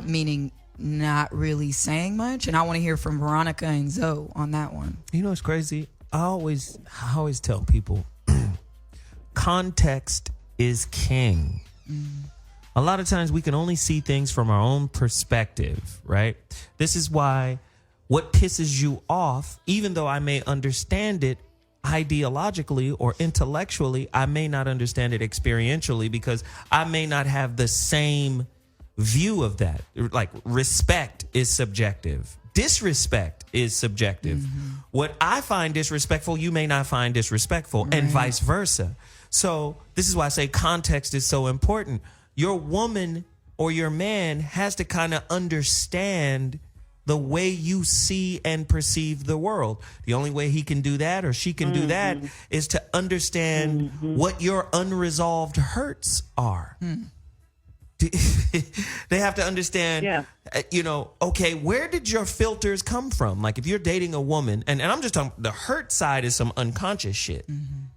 meaning not really saying much? And I want to hear from Veronica and Zoe on that one.
You know what's crazy? I always tell people, context is king. A lot of times we can only see things from our own perspective, right? This is why what pisses you off, even though I may understand it ideologically or intellectually, I may not understand it experientially because I may not have the same view of that. Like, respect is subjective. Disrespect is subjective. What I find disrespectful, you may not find disrespectful, and vice versa. So this is why I say context is so important. Your woman or your man has to kind of understand the way you see and perceive the world. The only way he can do that or she can do that is to understand what your unresolved hurts are. They have to understand, okay, where did your filters come from? Like, if you're dating a woman, and I'm just talking, the hurt side is some unconscious shit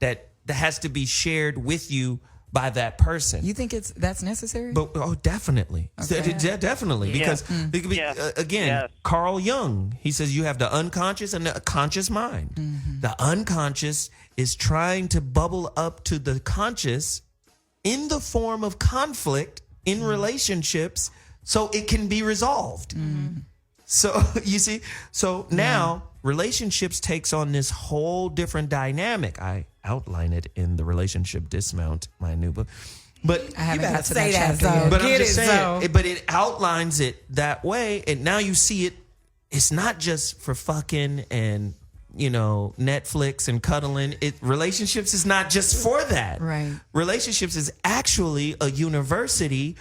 that has to be shared with you by that person.
You think that's necessary?
But definitely.
Okay.
Definitely. Because it could be, again, Carl Jung, he says you have the unconscious and the conscious mind. The unconscious is trying to bubble up to the conscious in the form of conflict in relationships so it can be resolved. So you see, now relationships takes on this whole different dynamic. I outline it in the Relationship Dismount, my new book. But
I haven't got to
say
that
that,
chapter yet.
but I'm just saying, but it outlines it that way, and now you see it. It's not just for fucking and Netflix and cuddling. Relationships is not just for that.
Right.
Relationships is actually a university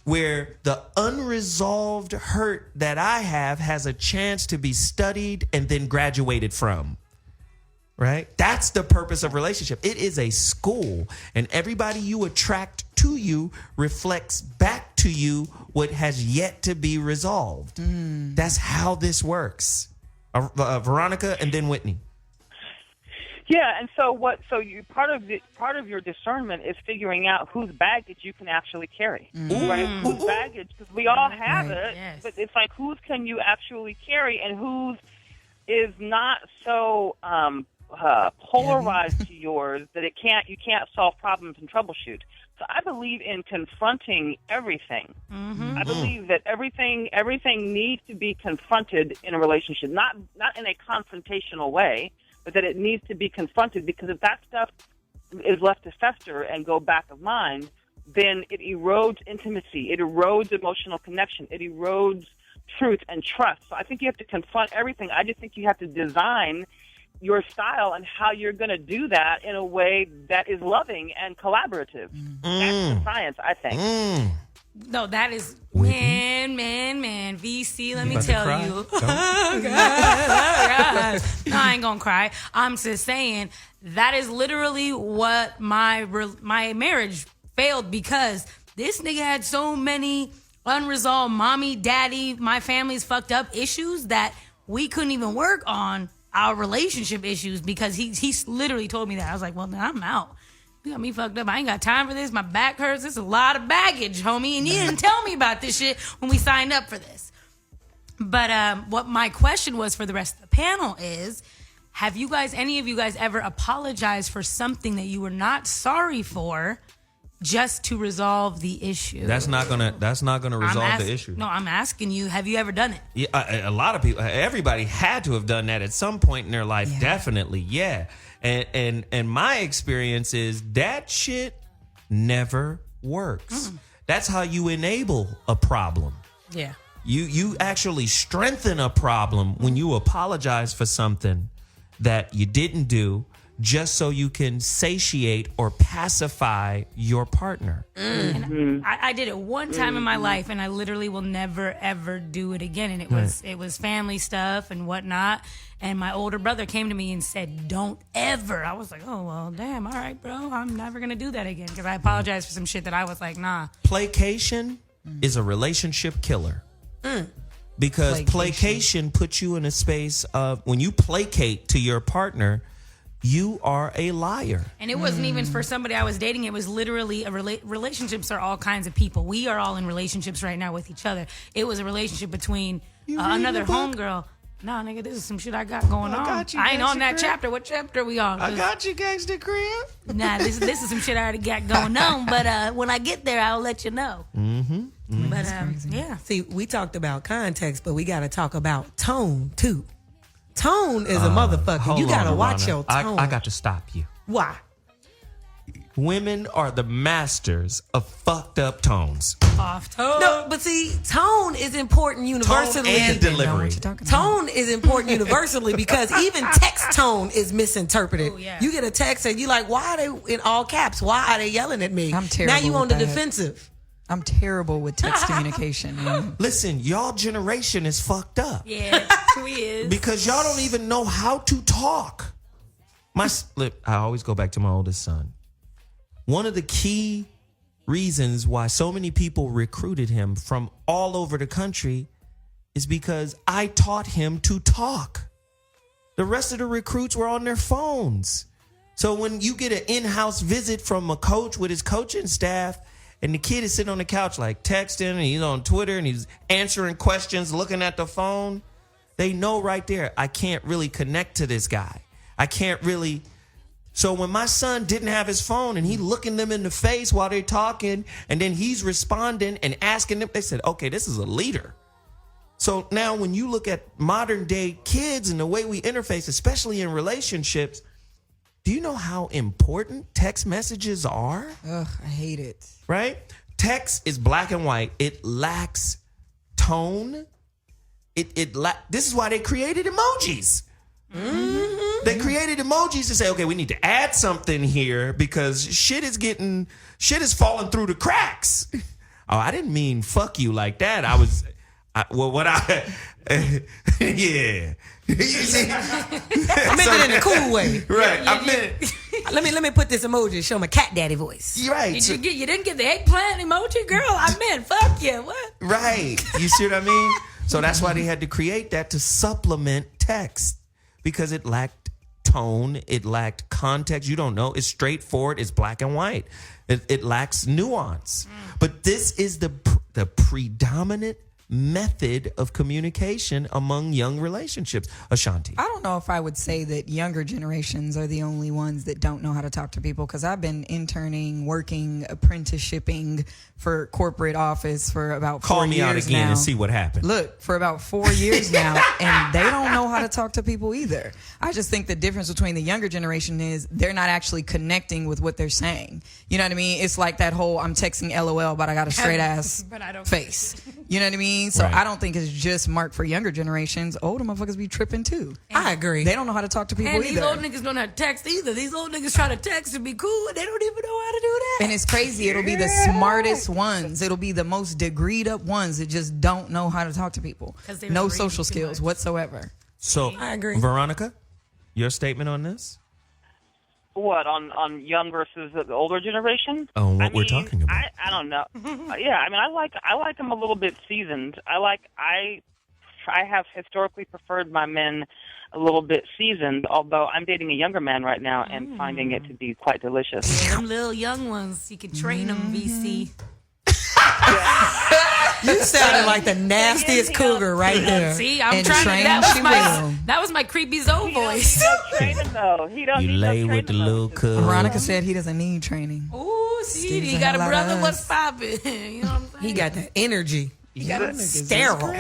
where the unresolved hurt that I have has a chance to be studied and then graduated from. Right? That's the purpose of relationship. It is a school, and everybody you attract to you reflects back to you what has yet to be resolved. That's how this works. Veronica and then Whitney.
Yeah, and so part of your discernment is figuring out whose baggage you can actually carry, right? Whose baggage, because we all have it, but it's like whose can you actually carry, and whose is not so polarized to yours that you can't solve problems and troubleshoot. So I believe in confronting everything. I believe that everything needs to be confronted in a relationship, not in a confrontational way, but that it needs to be confronted, because if that stuff is left to fester and go back of mind, then it erodes intimacy, it erodes emotional connection, it erodes truth and trust. So I think you have to confront everything. I just think you have to design your style and how you're going to do that in a way that is loving and collaborative. That's the science, I think.
No, that is man. VC, let me tell you. Oh, God. No, I ain't gonna cry. I'm just saying that is literally what my marriage failed, because this nigga had so many unresolved mommy, daddy, my family's fucked up issues that we couldn't even work on our relationship issues because he literally told me that. I was like, well, then I'm out. You got me fucked up. I ain't got time for this. My back hurts. It's a lot of baggage, homie. And you didn't tell me about this shit when we signed up for this. But what my question was for the rest of the panel is, have you guys, any of you guys, ever apologized for something that you were not sorry for just to resolve the issue? That's not gonna
resolve the issue.
No, I'm asking you, have you ever done it?
Yeah, a lot of people, everybody had to have done that at some point in their life. Yeah. Definitely, yeah. And my experience is that shit never works. That's how you enable a problem.
Yeah.
You actually strengthen a problem when you apologize for something that you didn't do, just so you can satiate or pacify your partner.
And I did it one time in my life, and I literally will never ever do it again. And it was family stuff and whatnot. And my older brother came to me and said, "Don't ever." I was like, "Oh well, damn, all right, bro. I'm never gonna do that again," because I apologized for some shit that I was like, "Nah."
Placation is a relationship killer. Because placation puts you in a space of, when you placate to your partner, you are a liar.
And it wasn't even for somebody I was dating. It was literally relationships are all kinds of people. We are all in relationships right now with each other. It was a relationship between another homegirl. Nah, nigga, this is some shit I got going on. I ain't on that chapter. What chapter we on?
I got you, gangsta crib.
Nah, this is some shit I already got going on. But when I get there, I'll let you know.
Mm-hmm.
But yeah.
See, we talked about context, but we got to talk about tone too. Tone is a motherfucker. You got to watch your tone.
I got to stop you.
Why?
Women are the masters of fucked up tones.
Off tone.
No, but see, tone is important universally.
Tone and delivery.
Tone is important universally because even text tone is misinterpreted.
Oh, yeah.
You get a text and you like, why are they in all caps? Why are they yelling at me?
I'm terrible.
Now you
with
on the
that.
defensive.
I'm terrible with text communication. Man.
Listen, y'all generation is fucked up.
Yeah, we is.
Because y'all don't even know how to talk. I always go back to my oldest son. One of the key reasons why so many people recruited him from all over the country is because I taught him to talk. The rest of the recruits were on their phones. So when you get an in-house visit from a coach with his coaching staff, and the kid is sitting on the couch like texting, and he's on Twitter, and he's answering questions, looking at the phone, they know right there, I can't really connect to this guy. I can't really. So when my son didn't have his phone and he looking them in the face while they're talking, and then he's responding and asking them, they said, okay, this is a leader. So now when you look at modern day kids and the way we interface, especially in relationships, do you know how important text messages are?
Ugh, I hate it.
Right? Text is black and white. It lacks tone. This is why they created emojis. Mm-hmm. They created emojis to say, okay, we need to add something here because shit is falling through the cracks. Oh, I didn't mean fuck you like that. Yeah. You see?
I meant it in a cool way.
Right.
Let me put this emoji, show my cat daddy voice.
Right.
You didn't get the eggplant emoji, girl? I meant fuck you. What?
Right. You see what I mean? So that's why they had to create that to supplement text because it lacked tone. It lacked context. You don't know. It's straightforward. It's black and white. It lacks nuance. But this is the predominant method of communication among young relationships. Ashonti.
I don't know if I would say that younger generations are the only ones that don't know how to talk to people because I've been interning, working, apprenticeshipping for corporate office for about 4 years now.
Call me out again and see what happened.
Look, for about 4 years now, and they don't know how to talk to people either. I just think the difference between the younger generation is they're not actually connecting with what they're saying. You know what I mean? It's like that whole I'm texting LOL, but I got a straight ass face. You know what I mean? So
Right.
I don't think it's just marked for younger generations. Older motherfuckers be tripping too.
I agree.
They don't know how to talk to people
And these
either.
old niggas don't know how to text either. These old niggas try to text and be cool, and they don't even know how to do that.
And it's crazy. It'll be the smartest ones. It'll be the most degreed up ones that just don't know how to talk to people.
'Cause they
No
was reading
social
too
skills
much.
whatsoever.
So,
I agree.
Veronica, your statement on this?
What on young versus the older generation?
On what we're talking about.
I don't know. Yeah, I mean, I like them a little bit seasoned. I have historically preferred my men a little bit seasoned. Although I'm dating a younger man right now and finding it to be quite delicious.
Yeah, them little young ones, you can train them, VC.
You sounded like the nastiest cougar right there.
See, I'm
And
trying to.
train
That was my creepy Zoe voice.
He don't training though. He don't.
You
need no
lay with the
training, though.
little cuz.
Veronica said he doesn't need training.
Ooh, see,
Steve's
he
a
got a
hell
brother.
out of
What's
us.
poppin'? You know what I'm saying?
He got that energy.
He got
sterile.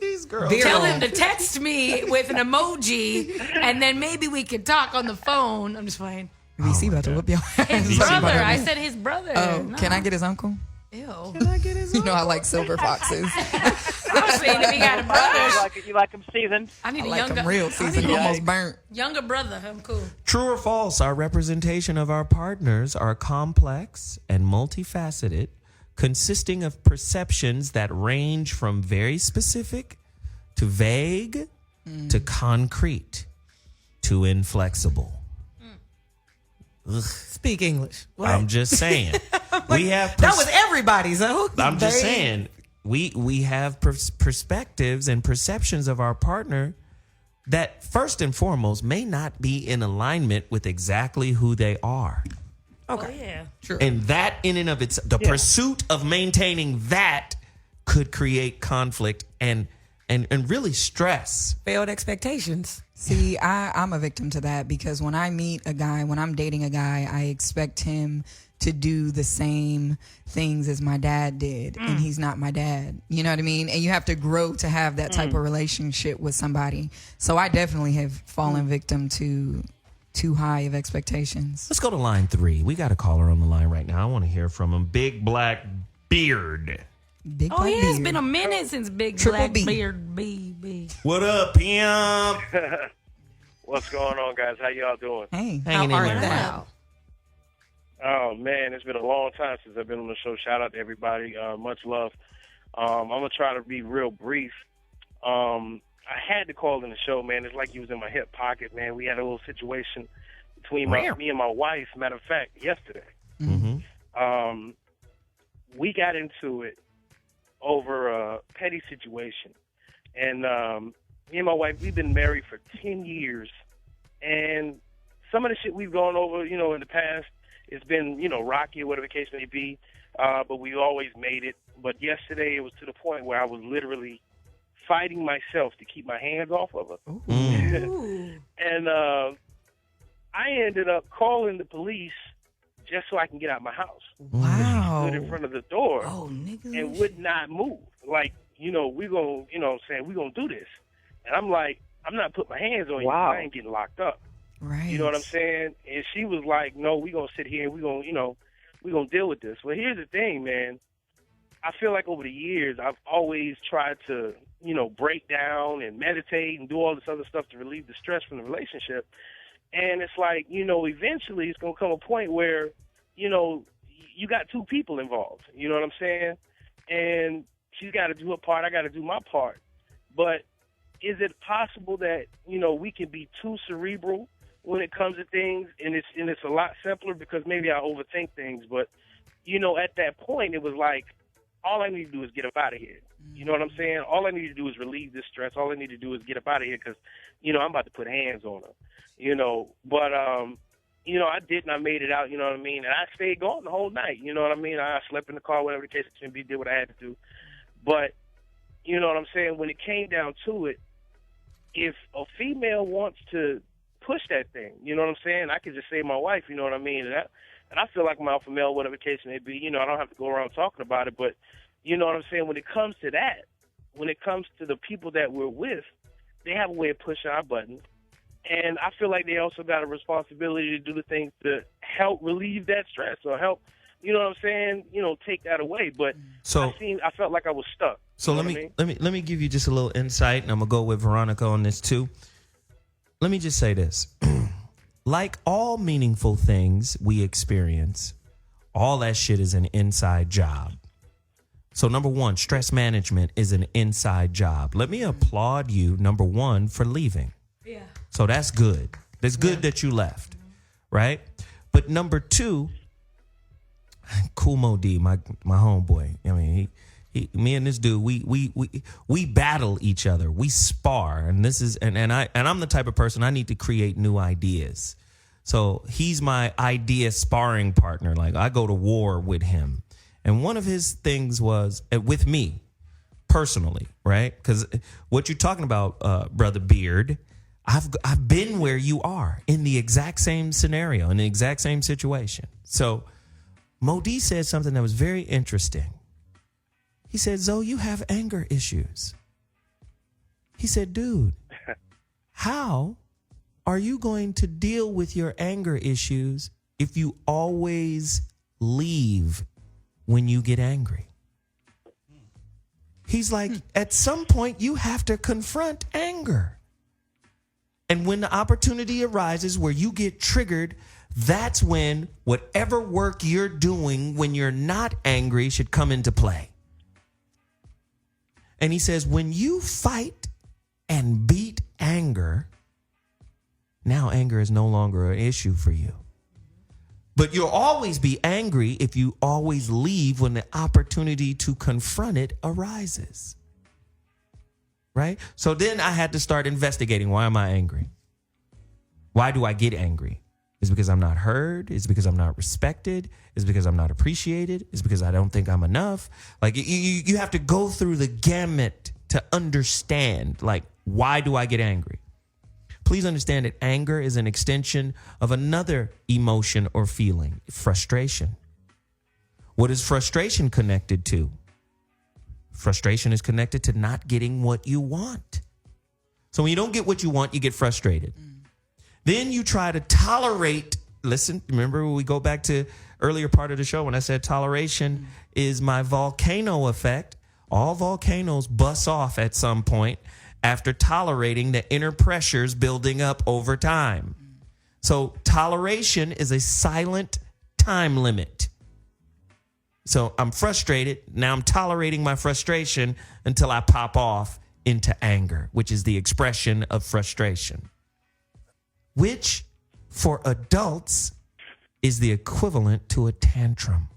These girls.
Tell him to text me with an emoji, and then maybe we could talk on the phone. I'm just playing.
VC about to whip your ass.
His brother. I said his brother.
Oh,
No.
can I get his uncle?
Ew.
You know I like silver foxes.
I was saying if he got a brother,
You like him seasoned?
I need
I
a
like
younger,
them real seasoned, almost burnt.
younger brother. I'm cool.
True or false, our representation of our partners are complex and multifaceted, consisting of perceptions that range from very specific to vague to concrete to inflexible. Ugh.
Speak English. What?
I'm just saying. We have
that was everybody's.
I'm just saying we have perspectives and perceptions of our partner that first and foremost may not be in alignment with exactly who they are.
Okay. Oh, yeah.
True.
And that in and of the pursuit of maintaining that could create conflict and really stress.
Failed expectations.
See, I'm a victim to that because when I meet a guy, when I'm dating a guy, I expect him to do the same things as my dad did, and he's not my dad. You know what I mean? And you have to grow to have that type of relationship with somebody. So I definitely have fallen victim to too high of expectations.
Let's go to line 3. We got a caller on the line right now. I want to hear from him. Big Black Beard.
Big
Oh,
Black
yeah,
Beard.
it's been a minute since Big
Triple
Black
B.
Beard B.
What up, pimp?
What's going on, guys? How y'all doing?
Hey,
Hanging
How
in
art
there.
thou?
Oh man, it's been a long time since I've been on the show. Shout out to everybody. Much love. I'm gonna try to be real brief. I had to call in the show, man. It's like he was in my hip pocket, man. We had a little situation between me and my wife. Matter of fact, yesterday.
Mm-hmm.
We got into it over a petty situation, and me and my wife, we've been married for 10 years, and some of the shit we've gone over, you know, in the past, it's been, you know, rocky or whatever the case may be, but we always made it. But yesterday, it was to the point where I was literally fighting myself to keep my hands off of her. And I ended up calling the police just so I can get out of my house.
Wow.
Stood in front of the door
Oh, nigga.
and would not move. Like, you know, we're going to, you know what I'm saying, we're going to do this. And I'm like, I'm not putting my hands on you. I ain't getting locked up.
Right.
You know what I'm saying? And she was like, no, we're going to sit here and we're going to, you know, we're going to deal with this. Well, here's the thing, man. I feel like over the years, I've always tried to, you know, break down and meditate and do all this other stuff to relieve the stress from the relationship. And it's like, you know, eventually it's going to come a point where, you know, you got two people involved. You know what I'm saying? And she's got to do her part. I got to do my part. But is it possible that, you know, we can be too cerebral when it comes to things? And it's a lot simpler because maybe I overthink things. But, you know, at that point, it was like, all I need to do is get up out of here. You know what I'm saying? All I need to do is relieve this stress. All I need to do is get up out of here because, you know, I'm about to put hands on her. You know, but, you know, I didn't. I made it out, you know what I mean? And I stayed gone the whole night, you know what I mean? I slept in the car, whatever the case may be, did what I had to do. But, you know what I'm saying? When it came down to it, if a female wants to push that thing, you know what I'm saying? I could just say my wife, you know what I mean? And I feel like I'm alpha male, whatever the case may be. You know, I don't have to go around talking about it. But, you know what I'm saying? When it comes to that, when it comes to the people that we're with, they have a way of pushing our buttons. And I feel like they also got a responsibility to do the things to help relieve that stress or help, you know what I'm saying, you know, take that away. But I felt like I was stuck.
So let me give you just a little insight, and I'm gonna go with Veronica on this too. Let me just say this. Like all meaningful things we experience, all that shit is an inside job. So number one, stress management is an inside job. Let me applaud you, number one, for leaving.
Yeah.
So that's good. It's good that you left, right? But number two, Cool Mo D, my homeboy. I mean, me and this dude, we battle each other. We spar, and this is and I'm the type of person I need to create new ideas. So he's my idea sparring partner. Like I go to war with him, and one of his things was with me personally, right? Because what you're talking about, Brother Beard. I've been where you are in the exact same scenario, in the exact same situation. So Modi said something that was very interesting. He said, Zoe, you have anger issues. He said, dude, how are you going to deal with your anger issues if you always leave when you get angry? He's like, at some point you have to confront anger. And when the opportunity arises where you get triggered, that's when whatever work you're doing when you're not angry should come into play. And he says, when you fight and beat anger, now anger is no longer an issue for you. But you'll always be angry if you always leave when the opportunity to confront it arises. right? So then I had to start investigating. Why am I angry? Why do I get angry? Is it because I'm not heard? Is it because I'm not respected? Is it because I'm not appreciated? Is it because I don't think I'm enough? Like you have to go through the gamut to understand, like, why do I get angry? Please understand that anger is an extension of another emotion or feeling, frustration. What is frustration connected to? Frustration is connected to not getting what you want. So when you don't get what you want, you get frustrated. Then you try to tolerate. Listen, remember we go back to earlier part of the show when I said toleration is my volcano effect. All volcanoes bust off at some point after tolerating the inner pressures building up over time. So toleration is a silent time limit. So I'm frustrated. Now I'm tolerating my frustration until I pop off into anger, which is the expression of frustration, which for adults is the equivalent to a tantrum.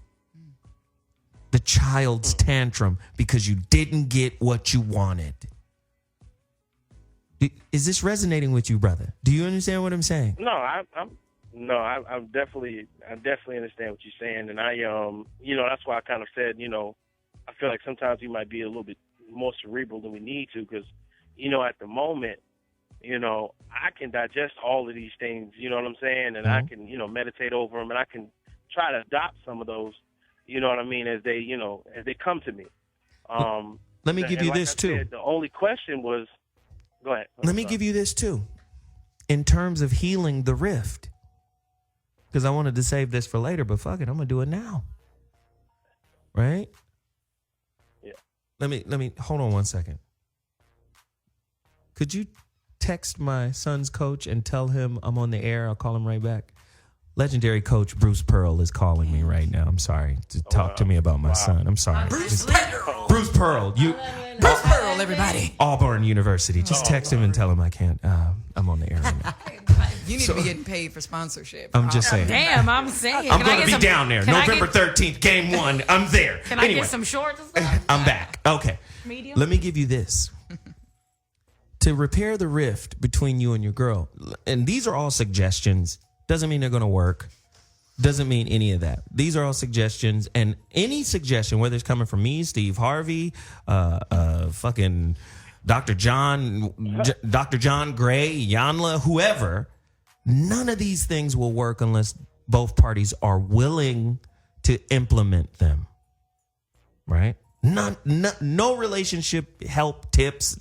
The child's tantrum because you didn't get what you wanted. Is this resonating with you, brother? Do you understand what I'm saying?
No, I definitely understand what you're saying, and that's why I kind of said, I feel like sometimes we might be a little bit more cerebral than we need to, because, at the moment, I can digest all of these things, you know what I'm saying, and I can, meditate over them, and I can try to adopt some of those, you know what I mean, as they come to me.
Let me give you this too.
The only question was, go ahead.
Let me give you this too. In terms of healing the rift, because I wanted to save this for later, but fuck it, I'm gonna do it now. Right?
Yeah.
Let me hold on one second. Could you text my son's coach and tell him I'm on the air? I'll call him right back. Legendary coach Bruce Pearl is calling me right now. I'm sorry to talk to me about my son. I'm sorry. Bruce Pearl.
Bruce Pearl, everybody.
Auburn University. Just text him and tell him I can't. I'm on the air right now.
You need to be getting paid for sponsorship.
I'm just saying.
Damn, I'm saying.
I'm going to be down there. November 13th, game 1. I'm there.
Can I get some shorts and stuff?
I'm back. Okay.
Medium?
Let me give you this. To repair the rift between you and your girl, and these are all suggestions, doesn't mean they're going to work. Doesn't mean any of that. These are all suggestions, and any suggestion, whether it's coming from me, Steve Harvey, fucking Dr. John Gray, Yanla, whoever, none of these things will work unless both parties are willing to implement them. Right? No relationship help, tips,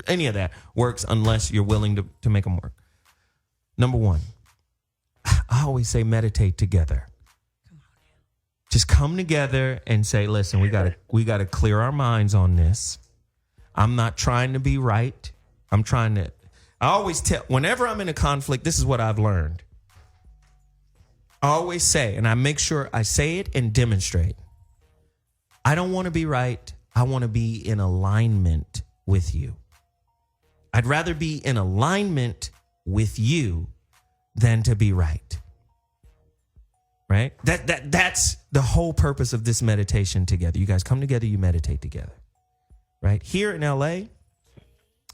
any of that works unless you're willing to make them work. Number one, I always say meditate together. Just come together and say, listen, we gotta clear our minds on this. I'm not trying to be right. I always tell, whenever I'm in a conflict, this is what I've learned. I always say, and I make sure I say it and demonstrate, I don't want to be right. I want to be in alignment with you. I'd rather be in alignment with you than to be right. Right? That's the whole purpose of this meditation together. You guys come together, you meditate together. Right? Here in LA,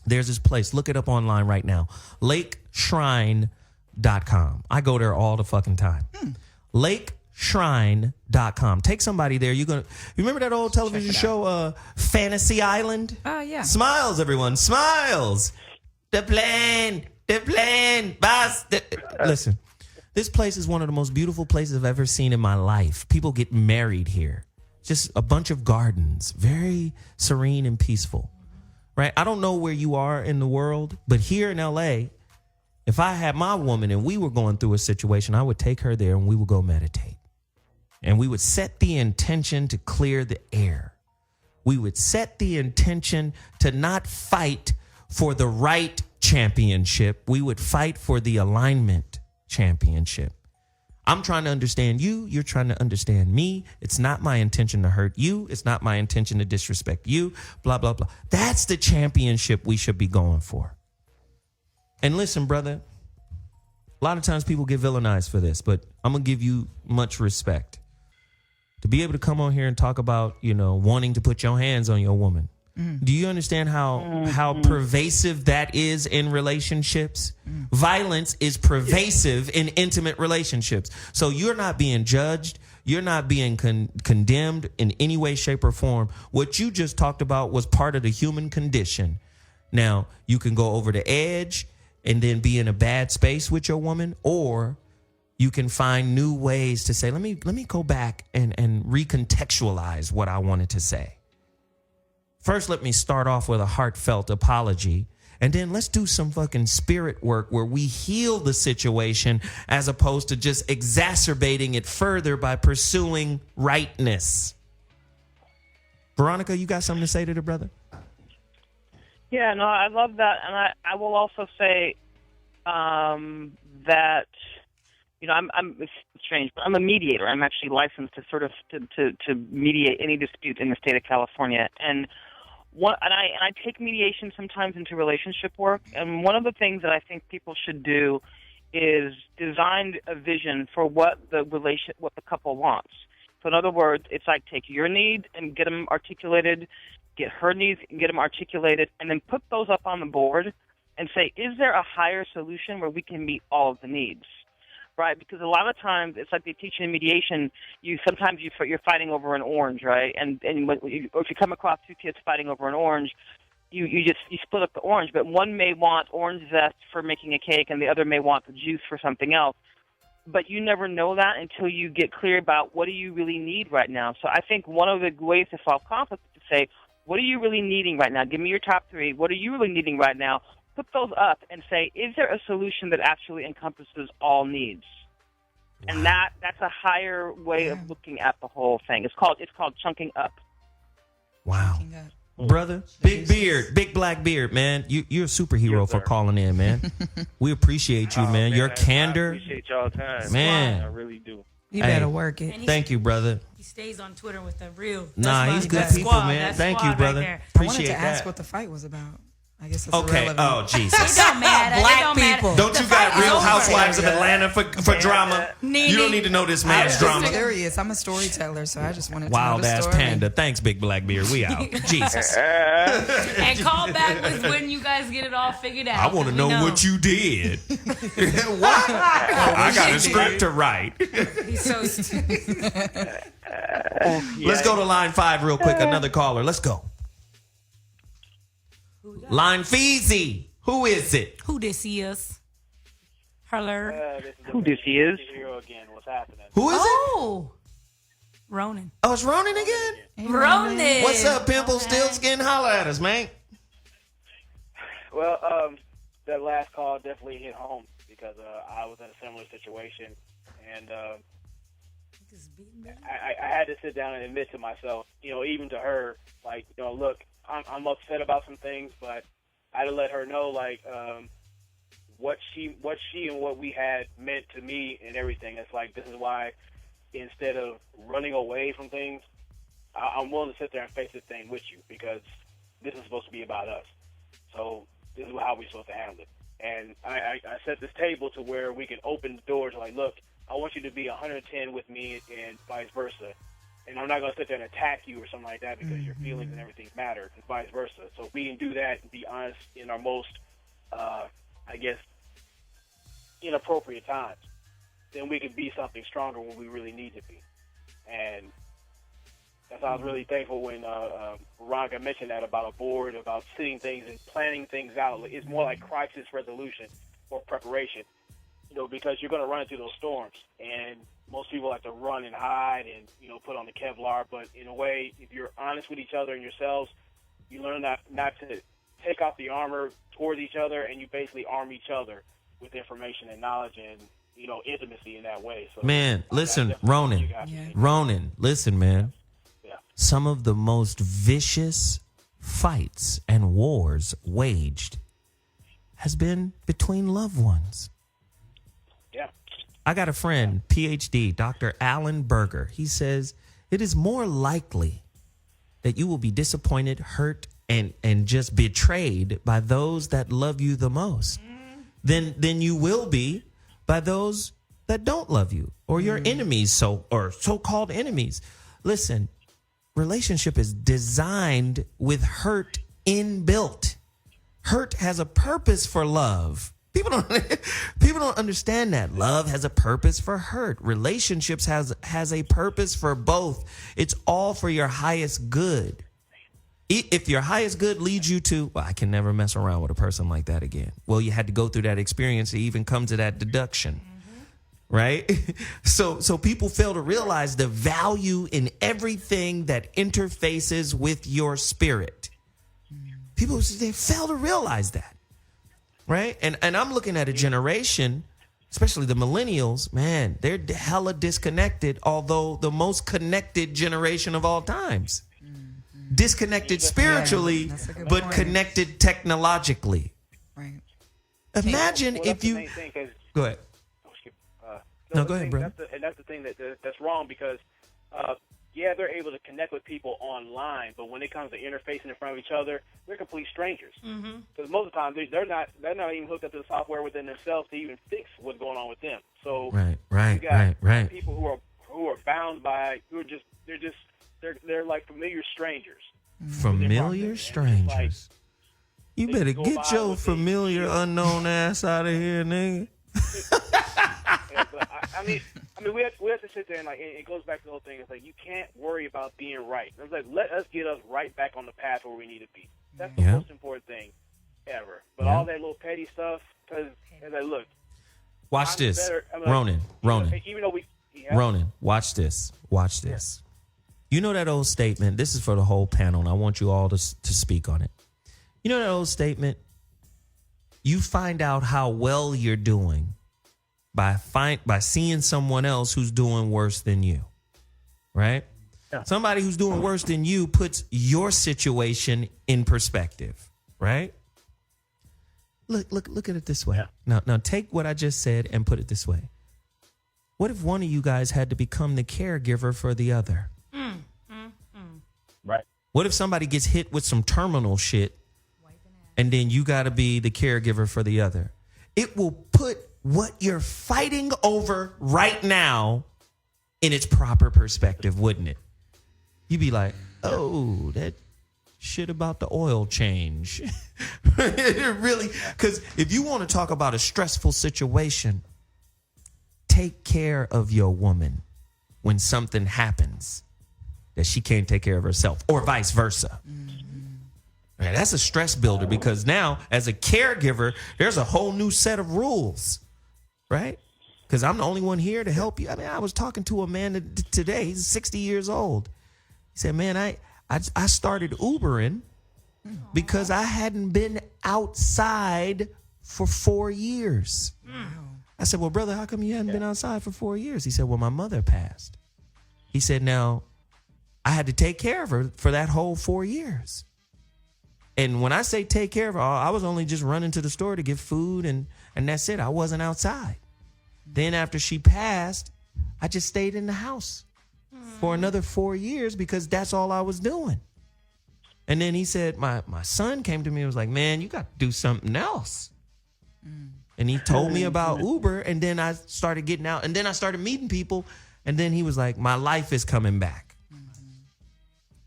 there's this place. Look it up online right now. lakeshrine.com. I go there all the fucking time. lakeshrine.com. Take somebody there. You remember that old television show, Fantasy Island?
Oh, yeah.
Smiles, everyone. Smiles. The plane, boss. Listen, this place is one of the most beautiful places I've ever seen in my life. People get married here. Just a bunch of gardens. Very serene and peaceful. Right? I don't know where you are in the world, but here in LA, if I had my woman and we were going through a situation, I would take her there and we would go meditate. And we would set the intention to clear the air. We would set the intention to not fight for the right championship. We would fight for the alignment championship. I'm trying to understand you. You're trying to understand me. It's not my intention to hurt you. It's not my intention to disrespect you. Blah, blah, blah. That's the championship we should be going for. And listen, brother, a lot of times people get villainized for this, but I'm going to give you much respect. To be able to come on here and talk about, wanting to put your hands on your woman. Do you understand how pervasive that is in relationships? Violence is pervasive in intimate relationships. So you're not being judged. You're not being condemned in any way, shape, or form. What you just talked about was part of the human condition. Now, you can go over the edge and then be in a bad space with your woman, or you can find new ways to say, let me go back and recontextualize what I wanted to say. First, let me start off with a heartfelt apology, and then let's do some fucking spirit work where we heal the situation as opposed to just exacerbating it further by pursuing rightness. Veronica, you got something to say to the brother?
Yeah, no, I love that, and I will also say that, you know, it's strange, but I'm a mediator. I'm actually licensed to sort of to mediate any dispute in the state of California, and I take mediation sometimes into relationship work. And one of the things that I think people should do is design a vision for what the couple wants. So in other words, it's like take your needs and get them articulated, get her needs and get them articulated, and then put those up on the board and say, is there a higher solution where we can meet all of the needs? Right, because a lot of times it's like they teach you in mediation. You're fighting over an orange, right? And if you come across two kids fighting over an orange, you split up the orange. But one may want orange zest for making a cake, and the other may want the juice for something else. But you never know that until you get clear about what do you really need right now. So I think one of the ways to solve conflict is to say, what are you really needing right now? Give me your top three. What are you really needing right now? Put those up and say, is there a solution that actually encompasses all needs? Wow. And that's a higher way of looking at the whole thing. It's called chunking up.
Wow. Brother, big beard, big black beard, man. You're a superhero for calling in, man. We appreciate you, man. Your candor.
I appreciate y'all time.
Man.
I really do.
You better work it.
Thank you, brother.
He stays on Twitter with the real.
He's good people, man. Thank you, brother.
Right
Appreciate
I wanted to
that.
ask what the fight was about. I guess it's
okay.
irrelevant.
Oh, Jesus.
It don't matter.
Black
it don't
people.
Matter.
Don't
The
you got
fight is
Real
over.
Housewives of Atlanta for drama? You don't need to know this man's drama.
I'm curious. I'm a storyteller, so I just wanted to
Wild
know the
ass
story.
panda. Thanks, big black beard. We out. Jesus.
And call back with when you guys get it all figured out.
I want to know what you did. What? I got a script to write.
He's so stupid.
Let's go to line 5 real quick. Another caller. Let's go. Line Feezy. Who is it?
Who this is? Her.
Who this is?
Again, what's happening?
Who is it?
Oh. Ronan.
Oh, it's Ronan again?
Ronan.
What's up, Pimple? Still skin? Holler at us, man.
Well, that last call definitely hit home because I was in a similar situation, and I had to sit down and admit to myself, even to her, like, look, I'm upset about some things, but I had to let her know, like, what she and what we had meant to me and everything. It's like, this is why instead of running away from things, I'm willing to sit there and face this thing with you because this is supposed to be about us. So this is how we're supposed to handle it. And I set this table to where we can open the doors like, look, I want you to be 110 with me and vice versa. And I'm not going to sit there and attack you or something like that because your feelings and everything matter and vice versa. So if we can do that and be honest in our most, inappropriate times, then we can be something stronger when we really need to be. And that's why I was really thankful when Veronica mentioned that about a board, about sitting things and planning things out. It's more like crisis resolution or preparation, because you're going to run into those storms. And most people like to run and hide and, put on the Kevlar. But in a way, if you're honest with each other and yourselves, you learn not to take off the armor towards each other, and you basically arm each other with information and knowledge and, intimacy in that way. So,
man, listen, Ronan, listen, man.
Yeah.
Some of the most vicious fights and wars waged has been between loved ones.
Yeah.
I got a friend, PhD, Dr. Alan Berger. He says it is more likely that you will be disappointed, hurt, and just betrayed by those that love you the most than you will be by those that don't love you or your enemies, or so-called enemies. Listen, relationship is designed with hurt inbuilt. Hurt has a purpose for love. People don't understand that. Love has a purpose for hurt. Relationships has a purpose for both. It's all for your highest good. If your highest good leads you to, well, I can never mess around with a person like that again. Well, you had to go through that experience to even come to that deduction. Right? So people fail to realize the value in everything that interfaces with your spirit. People, they fail to realize that. Right? And I'm looking at a generation, especially the millennials, man, they're hella disconnected, although the most connected generation of all times. Disconnected spiritually, but connected technologically. Right. Imagine if you... Go ahead.
No,
go ahead, bro.
That's the thing that's wrong because, yeah, they're able to connect with people online, but when it comes to interfacing in front of each other, they're complete strangers. Because most of the time they're not even hooked up to the software within themselves to even fix what's going on with them. So
right.
People who are bound by they're like familiar strangers.
Familiar strangers. You better get your familiar unknown ass out of here, nigga.
I mean, we have to sit there and like it goes back to the whole thing. It's like you can't worry about being right. It's like let us get us right back on the path where we need to be. That's the most important thing ever. But all that little petty stuff, because as I look,
watch this, Ronan.
Even though
Ronan, watch this. You know that old statement. This is for the whole panel, and I want you all to speak on it. You know that old statement. You find out how well you're doing by seeing someone else who's doing worse than you, right? Yeah. Somebody who's doing worse than you puts your situation in perspective, right? Look at it this way. Yeah. Now take what I just said and put it this way. What if one of you guys had to become the caregiver for the other?
Right.
What if somebody gets hit with some terminal shit and then you got to be the caregiver for the other? It will put what you're fighting over right now in its proper perspective, wouldn't it? You'd be like, oh, that shit about the oil change. Really, because if you want to talk about a stressful situation, take care of your woman when something happens that she can't take care of herself, or vice versa. Man, that's a stress builder because now, as a caregiver, there's a whole new set of rules, right? Because I'm the only one here to help you. I mean, I was talking to a man today. He's 60 years old. He said, man, I started Ubering because I hadn't been outside for 4 years. I said, well, brother, how come you hadn't been outside for 4 years? He said, well, my mother passed. He said, now, I had to take care of her for that whole 4 years. And when I say take care of her, I was only just running to the store to get food, and that's it. I wasn't outside. Then after she passed, I just stayed in the house for another 4 years because that's all I was doing. And then he said, my son came to me and was like, man, you got to do something else. And he told me about Uber, and then I started getting out, and then I started meeting people, and then he was like, my life is coming back.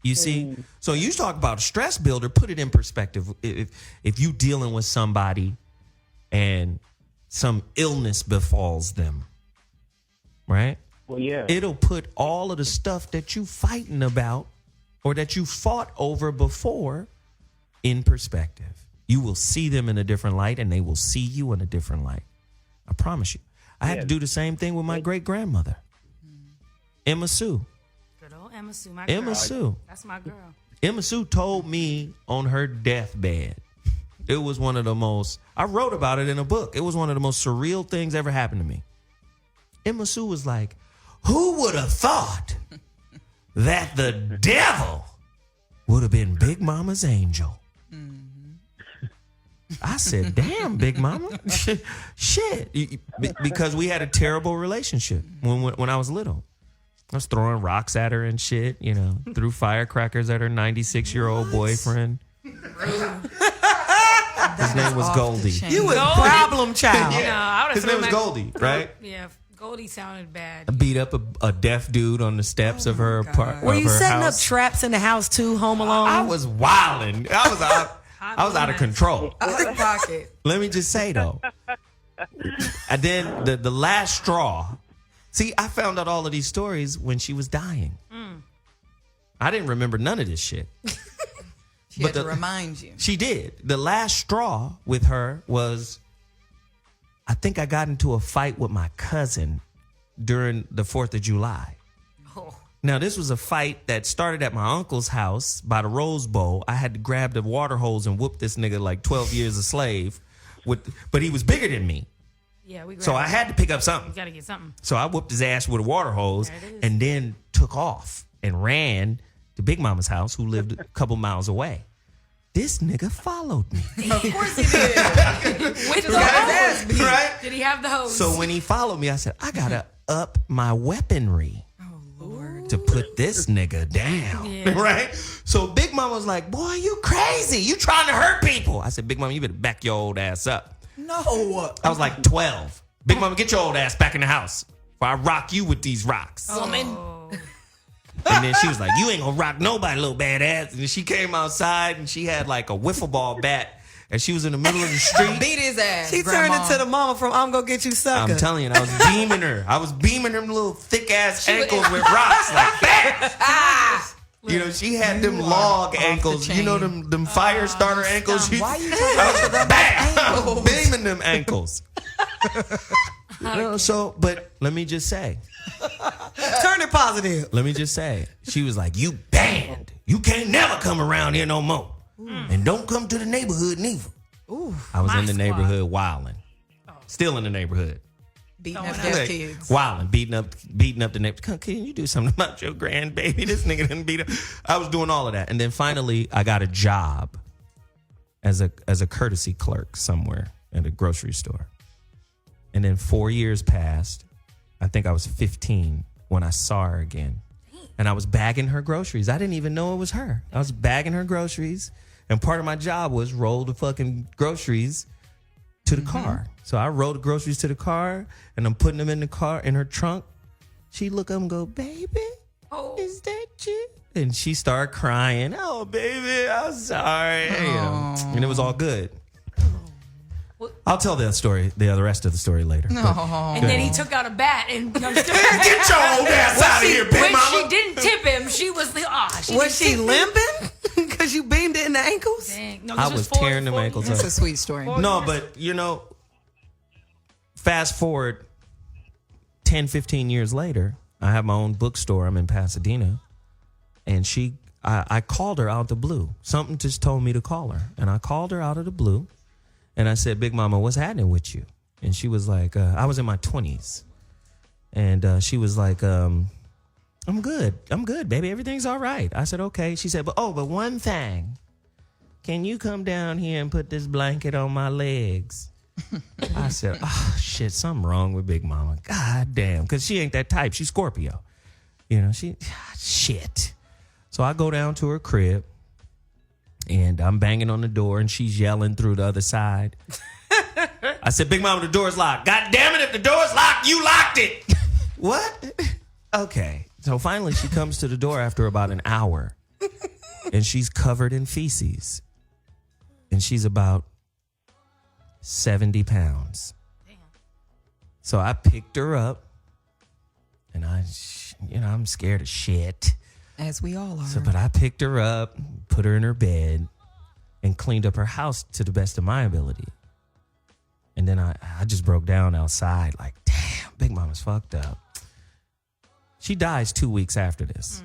You see? So you talk about a stress builder, put it in perspective. If you dealing with somebody and some illness befalls them, right?
Well, yeah.
It'll put all of the stuff that you fighting about or that you fought over before in perspective. You will see them in a different light, and they will see you in a different light. I promise you. I had to do the same thing with my great-grandmother, Emma Sue.
Good old Emma Sue, my girl.
Emma Sue.
That's my girl.
Emma Sue told me on her deathbed, it was one of the most, I wrote about it in a book. It was one of the most surreal things ever happened to me. Emma Sue was like, who would have thought that the devil would have been Big Mama's angel? I said, damn, Big Mama. Shit. Because we had a terrible relationship when I was little. I was throwing rocks at her and shit, threw firecrackers at her 96-year-old boyfriend. His name was Goldie.
You a problem child.
I
His name was Goldie, right?
Yeah. Goldie sounded bad.
Beat up a deaf dude on the steps of her apartment.
Were you setting up traps in the house too, Home Alone?
I was wilding. I was out of control.
Out of pocket.
Let me just say though. And then the last straw. See, I found out all of these stories when she was dying. I didn't remember none of this shit.
She had to remind you.
She did. The last straw with her was, I think I got into a fight with my cousin during the 4th of July.
Oh.
Now, this was a fight that started at my uncle's house by the Rose Bowl. I had to grab the water hose and whoop this nigga like 12 years a slave. But he was bigger than me.
Yeah,
so I had to pick up something.
You got to get something.
So I whooped his ass with a water hose and then took off and ran to Big Mama's house, who lived a couple miles away. This nigga followed me.
Of course he did. With the hose.
Right?
Did he have the hose?
So when he followed me, I said, I got to up my weaponry. To put this nigga down.
Yeah.
Right? So Big Mama was like, boy, you crazy. You trying to hurt people. I said, Big Mama, you better back your old ass up.
No.
I was like 12. Big Mama, get your old ass back in the house or I rock you with these rocks.
Woman.
And then she was like, you ain't gonna rock nobody, little badass. And then she came outside and she had like a wiffle ball bat. And she was in the middle of the street.
Beat his ass.
She
Grandma.
turned into the mama from I'm Gonna Get You Sucker.
I'm telling you, I was beaming her. I was beaming them little thick ass ankles with rocks like that. You know, she had them log ankles. You know them fire starter ankles.
Why you talking about
I was beaming them ankles. So, but let me just say.
Turn it positive.
Let me just say. She was like, you banned. You can't never come around here no more. And don't come to the neighborhood neither.
Ooh,
I was in the neighborhood wilding. Still in the neighborhood.
beating up deaf kids.
Wilding, beating up the neighborhood. Can you do something about your grandbaby? This nigga didn't beat up. I was doing all of that. And then finally I got a job as a courtesy clerk somewhere at a grocery store. And then 4 years passed. I think I was 15 when I saw her again. And I was bagging her groceries. I didn't even know it was her. I was bagging her groceries. And part of my job was roll the fucking groceries to the car. So I rolled the groceries to the car and I'm putting them in the car, in her trunk. She look up and go, baby, is that you? And she started crying. Oh, baby, I'm sorry. And it was all good. I'll tell that story, the rest of the story later.
No.
And then he took out a bat and
get your old ass out of here, big
when
mama.
she didn't tip him, she was like,
was she limping? Because you beamed it in the ankles?
Dang. No,
I was tearing them ankles up.
That's a sweet story.
No, but you know, fast forward 10, 15 years later, I have my own bookstore. I'm in Pasadena. And I called her out of the blue. Something just told me to call her. And I called her out of the blue. And I said, Big Mama, what's happening with you? And she was like, I was in my 20s. And she was like, I'm good, baby. Everything's all right. I said, okay. She said, but one thing. Can you come down here and put this blanket on my legs? I said, oh, shit, something wrong with Big Mama. God damn. Because she ain't that type. She's Scorpio. You know, shit. So I go down to her crib. And I'm banging on the door, and she's yelling through the other side. I said, Big Mama, the door's locked. God damn it, if the door's locked, you locked it. What? Okay. So finally, she comes to the door after about an hour, and she's covered in feces. And she's about 70 pounds. Damn. So I picked her up, and I'm scared of shit.
As we all are.
So, but I picked her up, put her in her bed, and cleaned up her house to the best of my ability. And then I just broke down outside like, damn, Big Mama's fucked up. She dies 2 weeks after this.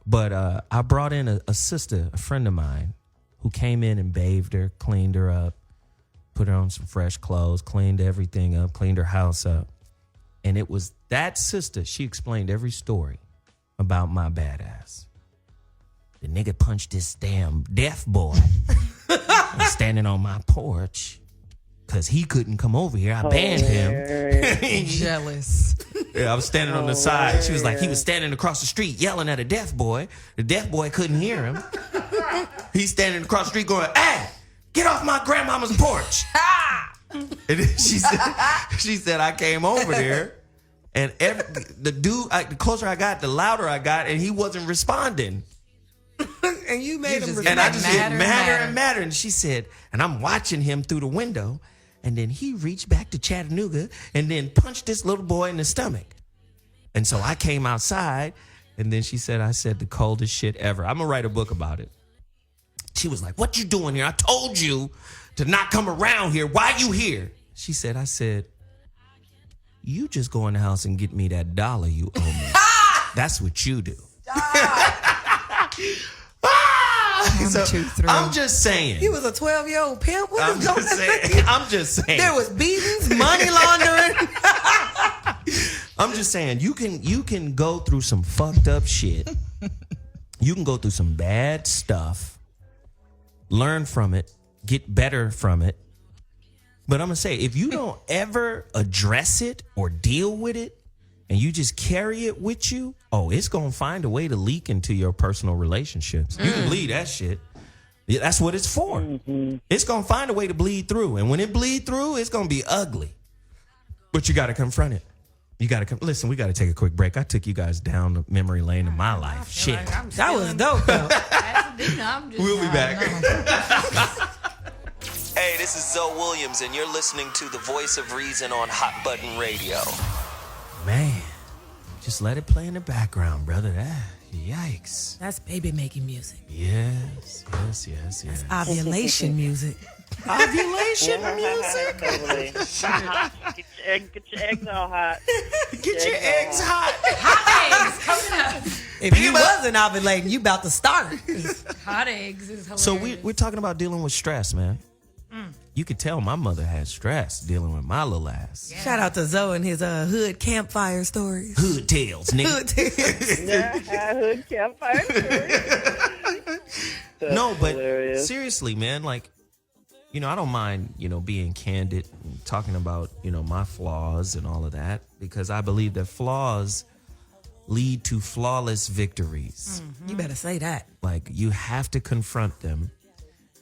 But I brought in a sister, a friend of mine, who came in and bathed her, cleaned her up, put her on some fresh clothes, cleaned everything up, cleaned her house up. And it was that sister, she explained every story about my badass. The nigga punched this damn deaf boy standing on my porch because he couldn't come over here. I banned him.
Jealous.
Yeah, I was standing on the side. She was like, he was standing across the street yelling at a deaf boy. The deaf boy couldn't hear him. He's standing across the street going, hey, get off my grandmama's porch. And then she said I came over there. And the dude, the closer I got, the louder I got, and he wasn't responding.
And you made him respond.
And I just get madder and madder. And she said, and I'm watching him through the window, and then he reached back to Chattanooga and then punched this little boy in the stomach. And so I came outside, and then she said, I said the coldest shit ever. I'm going to write a book about it. She was like, what you doing here? I told you to not come around here. Why you here? She said, I said, you just go in the house and get me that $1 you owe me. That's what you do. I'm just saying.
He was a 12-year-old pimp.
I'm just saying.
There was beatings, money laundering.
I'm just saying, you can go through some fucked up shit. You can go through some bad stuff, learn from it, get better from it. But I'm going to say, if you don't ever address it or deal with it, and you just carry it with you, it's going to find a way to leak into your personal relationships. You can bleed that shit. Yeah, that's what it's for. Mm-hmm. It's going to find a way to bleed through. And when it bleed through, it's going to be ugly. But you got to confront it. You got to listen, we got to take a quick break. I took you guys down the memory lane of my life. Shit.
Like that was dope, though.
We'll be back.
Hey, this is Zoe Williams, and you're listening to the Voice of Reason on Hot Button Radio.
Man, just let it play in the background, brother. Yikes.
That's baby making music.
Yes.
That's ovulation music.
Ovulation music?
Totally. Get your eggs all hot.
Get your eggs hot.
Hot eggs coming up.
If you wasn't ovulating, you about to start.
Hot eggs is hilarious.
So we're talking about dealing with stress, man. You could tell my mother had stress dealing with my little ass.
Yeah. Shout out to Zoe and his hood campfire stories.
Hood tales, nigga.
Hood tales.
Hood campfire stories.
No, but seriously, man, like, I don't mind, being candid and talking about, my flaws and all of that, because I believe that flaws lead to flawless victories.
Mm-hmm. You better say that.
Like, you have to confront them.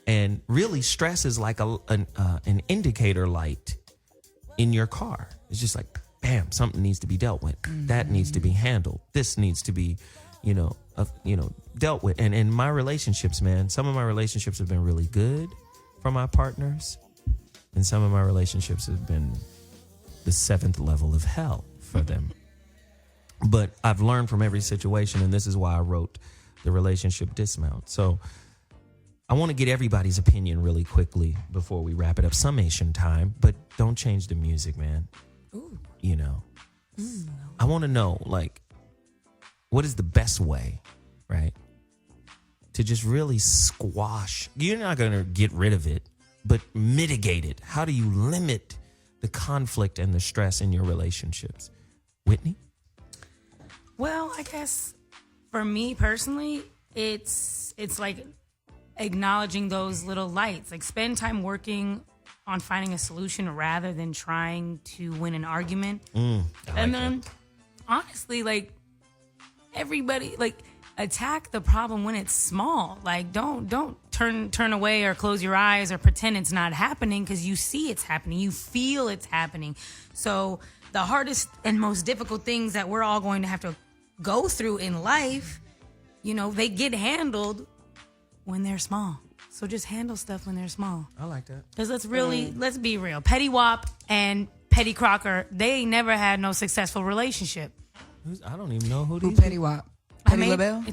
And really, stress is like an indicator light in your car. It's just like, bam, something needs to be dealt with. Mm-hmm. That needs to be handled. This needs to be, dealt with. And in my relationships, man, some of my relationships have been really good for my partners, and some of my relationships have been the 7th level of hell for them. But I've learned from every situation, and this is why I wrote the Relationship Dismount. So I want to get everybody's opinion really quickly before we wrap it up. Summation time, but don't change the music, man.
Ooh.
I want to know, like, what is the best way, right, to just really squash? You're not going to get rid of it, but mitigate it. How do you limit the conflict and the stress in your relationships? Whitney?
Well, I guess for me personally, it's like acknowledging those little lights. Like, spend time working on finding a solution rather than trying to win an argument. Honestly, like, everybody, like, attack the problem when it's small. Like, don't turn away or close your eyes or pretend it's not happening, because you see it's happening. You feel it's happening. So the hardest and most difficult things that we're all going to have to go through in life, they get handled when they're small. So just handle stuff when they're small.
I like that.
Because let's be real. Petty Wop and Petty Crocker, they never had no successful relationship.
I don't even know who these
Petty Wop. Petty LaBelle?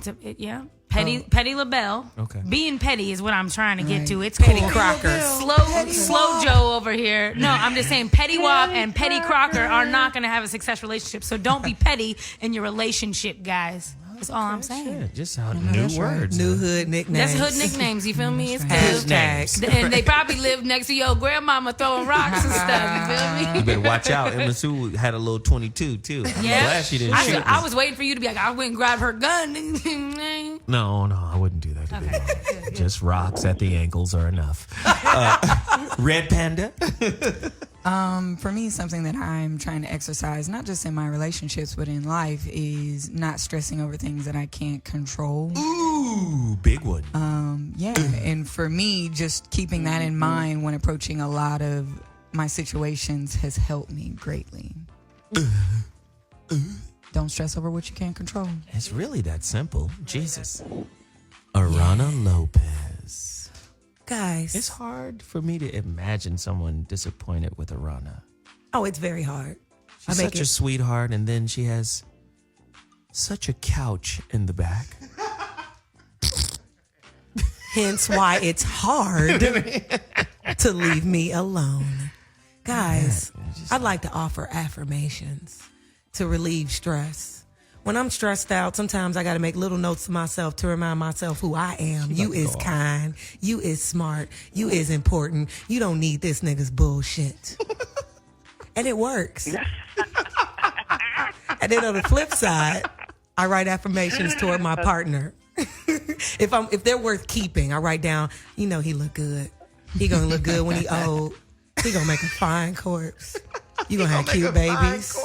Petty LaBelle.
Okay.
Being petty is what I'm trying to get to. It's
Petty
cool.
Crocker.
Slow Joe over here. No, I'm just saying Petty Wop and Petty Crocker are not going to have a successful relationship. So don't be petty in your relationship, guys. That's all I'm saying.
Shit, just how new words.
New hood nicknames.
That's hood nicknames, you feel me? It's
Hashtags.
And they probably live next to your grandmama throwing rocks and stuff, you feel me?
You better watch out. Emma Sue had a little 22 too. I'm glad she didn't shoot.
I was waiting for you to be like, I went and grabbed her gun.
No, I wouldn't do that to Big. Just rocks at the ankles are enough. Red Panda?
For me, something that I'm trying to exercise, not just in my relationships, but in life, is not stressing over things that I can't control.
Ooh, big one.
And for me, just keeping that in mind when approaching a lot of my situations has helped me greatly. Don't stress over what you can't control.
It's really that simple. Jesus. Aarona Lopez.
Guys.
It's hard for me to imagine someone disappointed with Aarona.
Oh, it's very hard.
She's such a sweetheart, and then she has such a couch in the back.
Hence why it's hard to leave me alone. Guys, I'd like to offer affirmations to relieve stress. When I'm stressed out, sometimes I got to make little notes to myself to remind myself who I am. You is kind. You is smart. You is important. You don't need this nigga's bullshit. And it works. And then on the flip side, I write affirmations toward my partner. If they're worth keeping, I write down, he look good. He gonna look good when he old. He gonna make a fine corpse. You gonna have cute babies.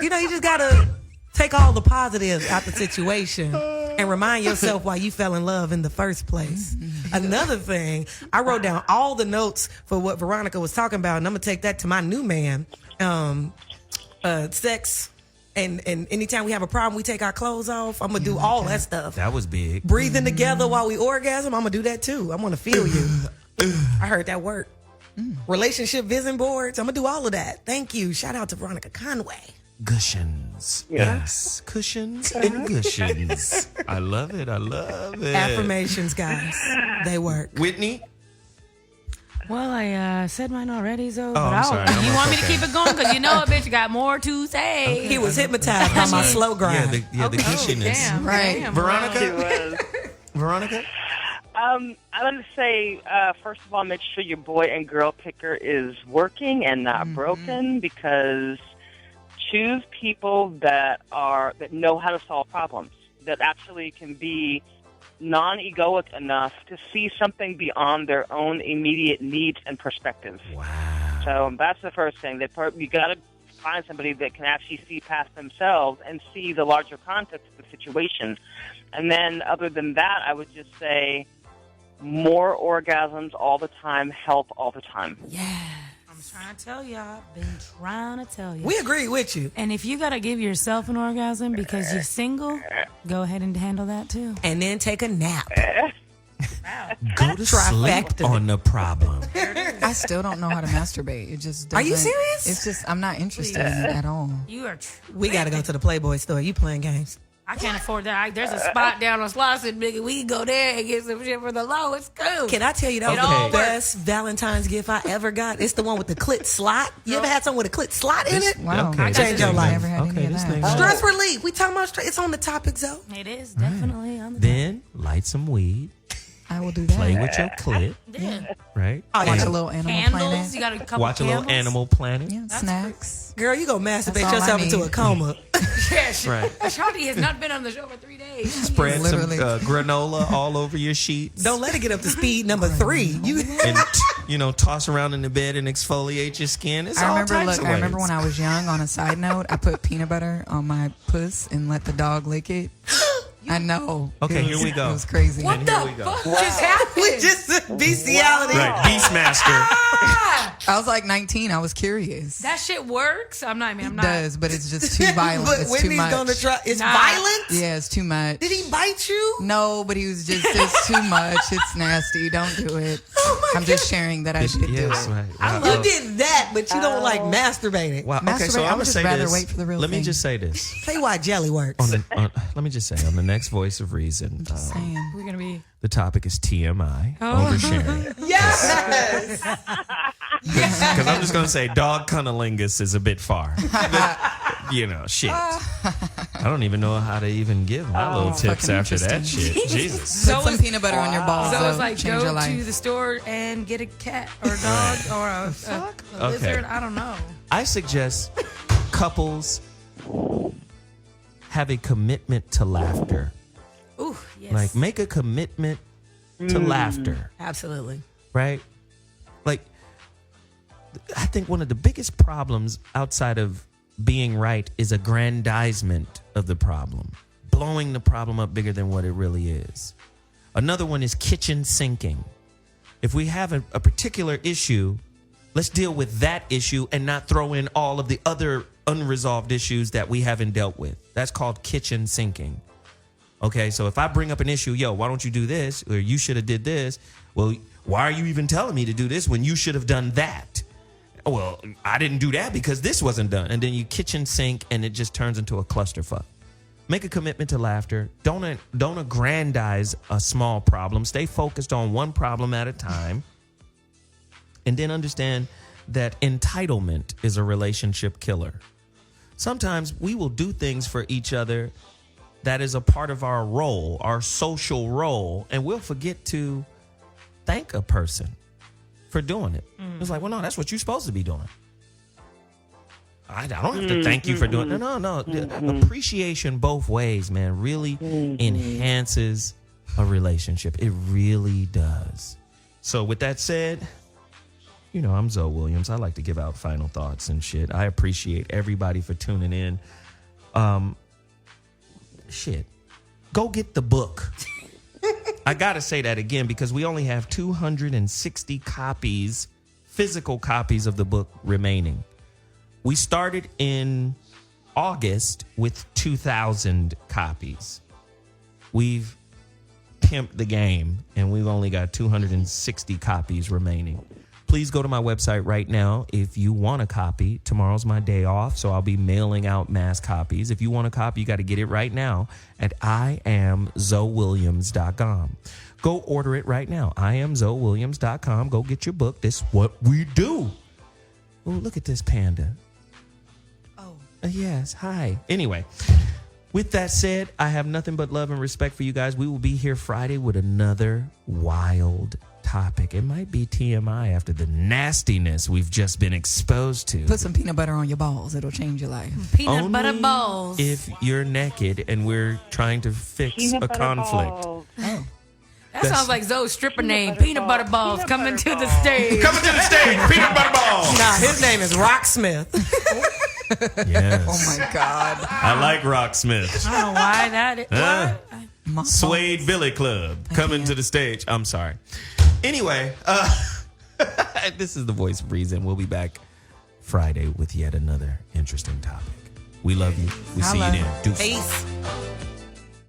You just gotta take all the positives out the situation and remind yourself why you fell in love in the first place. Another thing, I wrote down all the notes for what Veronica was talking about, and I'm gonna take that to my new man. Sex. And anytime we have a problem, we take our clothes off. I'm going to do all that stuff.
That was big.
Breathing together while we orgasm, I'm going to do that too. I'm going to feel you. I heard that work. Relationship vision boards, I'm going to do all of that. Thank you. Shout out to Veronica Conway.
Cushions. Yes. Cushions and cushions. I love it. I love it.
Affirmations, guys. They work.
Whitney?
Well, I said mine already, so.
I'm sorry.
You want me to keep it going? Because a bitch got more to say.
Okay. He was hypnotized by my slow grind.
The cushiness.
Damn,
right.
Damn.
Veronica? Veronica?
I'm going to say, first of all, make sure your boy and girl picker is working and not broken, because choose people that know how to solve problems, that actually can be non-egoic enough to see something beyond their own immediate needs and perspectives.
Wow.
So that's the first thing. You got to find somebody that can actually see past themselves and see the larger context of the situation. And then other than that, I would just say more orgasms all the time, help all the time.
Yeah. I'm trying to tell y'all. I've been trying to tell you.
We agree with you.
And if you got to give yourself an orgasm because you're single, go ahead and handle that too.
And then take a nap.
Go to sleep on the problem.
I still don't know how to masturbate. It just doesn't.
Are you serious?
It's just, I'm not interested in it at all.
You are.
We got to go to the Playboy store. You playing games.
I can't afford that. There's a spot down on Slauson, nigga. We can go there and get some shit for the low. It's cool.
Can I tell you that was the best Valentine's gift I ever got? It's the one with the clit slot. You ever had something with a clit slot in it?
Wow.
Okay,
Change your life.
Never had any of that.
Stress relief. We talking about stress. It's on the topic, Zoe.
It is definitely on the
Then light some weed.
I will do that.
Play with your clit.
Yeah.
Right?
Watch a little Animal
Candles.
Planet.
You got a couple
Watch a little
candles?
Animal Planet.
Yeah, snacks.
Girl, you gonna masturbate
That's all I
yourself into
need.
a coma.
Yes.
Right.
Ashonti has not been on the show for 3 days.
Spread some
Literally.
granola all over your sheets.
Don't let it get up to speed number 3. You
And toss around in the bed and exfoliate your skin. It's all
I
types of ways.
remember when I was young, on a side note, I put peanut butter on my puss and let the dog lick it. I know.
Okay, here we go.
It was crazy.
What the
here we go.
fuck just happened?
we just bestiality.
Right, Beastmaster.
I was like 19. I was curious.
That shit works. I'm not.
It does, but it's just too violent.
But
It's
Whitney's
too much.
gonna try. It's
Nah.
violent.
Yeah, it's too much.
Did he bite you?
No, but he was just, it's too much. It's nasty. Don't do it.
Oh my
I'm just sharing that I should do
Yes,
it.
right.
You did that, but you don't like masturbating.
Wow. Okay, so
Masturbate, I
I'm
would
gonna
just
say
rather
this.
wait for the real
Let me
thing.
just say this.
Tell you why jelly works.
Let me just say on the next Voice of Reason,
Saying.
We're gonna be.
the topic is TMI,
Oh.
oversharing.
Yes.
Because I'm just gonna say dog cunnilingus is a bit far. Shit. I don't even know how to even give my little tips
fucking
after that
interesting.
shit. Jesus.
Put some peanut butter on your balls.
So it's like
change your
go
life.
to the store and get a cat or a dog or a lizard. I don't know.
I suggest couples have a commitment to laughter.
Ooh, yes.
Like, make a commitment to laughter,
Absolutely.
right? Like, I think one of the biggest problems outside of being right is aggrandizement of the problem, blowing the problem up bigger than what it really is. Another one is kitchen sinking. If we have a particular issue, let's deal with that issue and not throw in all of the other unresolved issues that we haven't dealt with. That's called kitchen sinking. Okay, so if I bring up an issue, yo, why don't you do this? Or you should have did this. Well, why are you even telling me to do this when you should have done that? Well, I didn't do that because this wasn't done. And then you kitchen sink and it just turns into a clusterfuck. Make a commitment to laughter. Don't aggrandize a small problem. Stay focused on one problem at a time. And then understand that entitlement is a relationship killer. Sometimes we will do things for each other that is a part of our role, our social role, and we'll forget to thank a person for doing it. It's like, well, no, that's what you're supposed to be doing. I don't have to thank you for doing it. No. Appreciation both ways, man, really enhances a relationship. It really does. So with that said, you know, I'm Zoe Williams. I like to give out final thoughts and shit. I appreciate everybody for tuning in. Go get the book. I got to say that again because we only have 260 copies, physical copies of the book remaining. We started in August with 2,000 copies. We've pimped the game and we've only got 260 copies remaining. Please go to my website right now if you want a copy. Tomorrow's my day off, so I'll be mailing out mass copies. If you want a copy, you got to get it right now at IamZoeWilliams.com. Go order it right now. IamZoeWilliams.com. Go get your book. This is what we do. Oh, look at this panda. Oh. Yes, hi. Anyway, with that said, I have nothing but love and respect for you guys. We will be here Friday with another wild topic. It might be TMI after the nastiness we've just been exposed to.
Put some peanut butter on your balls. It'll change your life.
Peanut butter balls.
If you're naked and we're trying to fix a conflict.
Oh.
That sounds like Zoe's stripper name. Peanut butter balls coming to the stage.
Coming to the stage, peanut butter balls.
Nah, his name is Rocksmith.
Yes.
Oh my God.
I like Rocksmith.
I don't know why that is. What?
Suede Billy Club coming to the stage. I'm sorry. Anyway, this is the Voice of Reason. We'll be back Friday with yet another interesting topic. We love you. We see you then. Deuces.
Peace.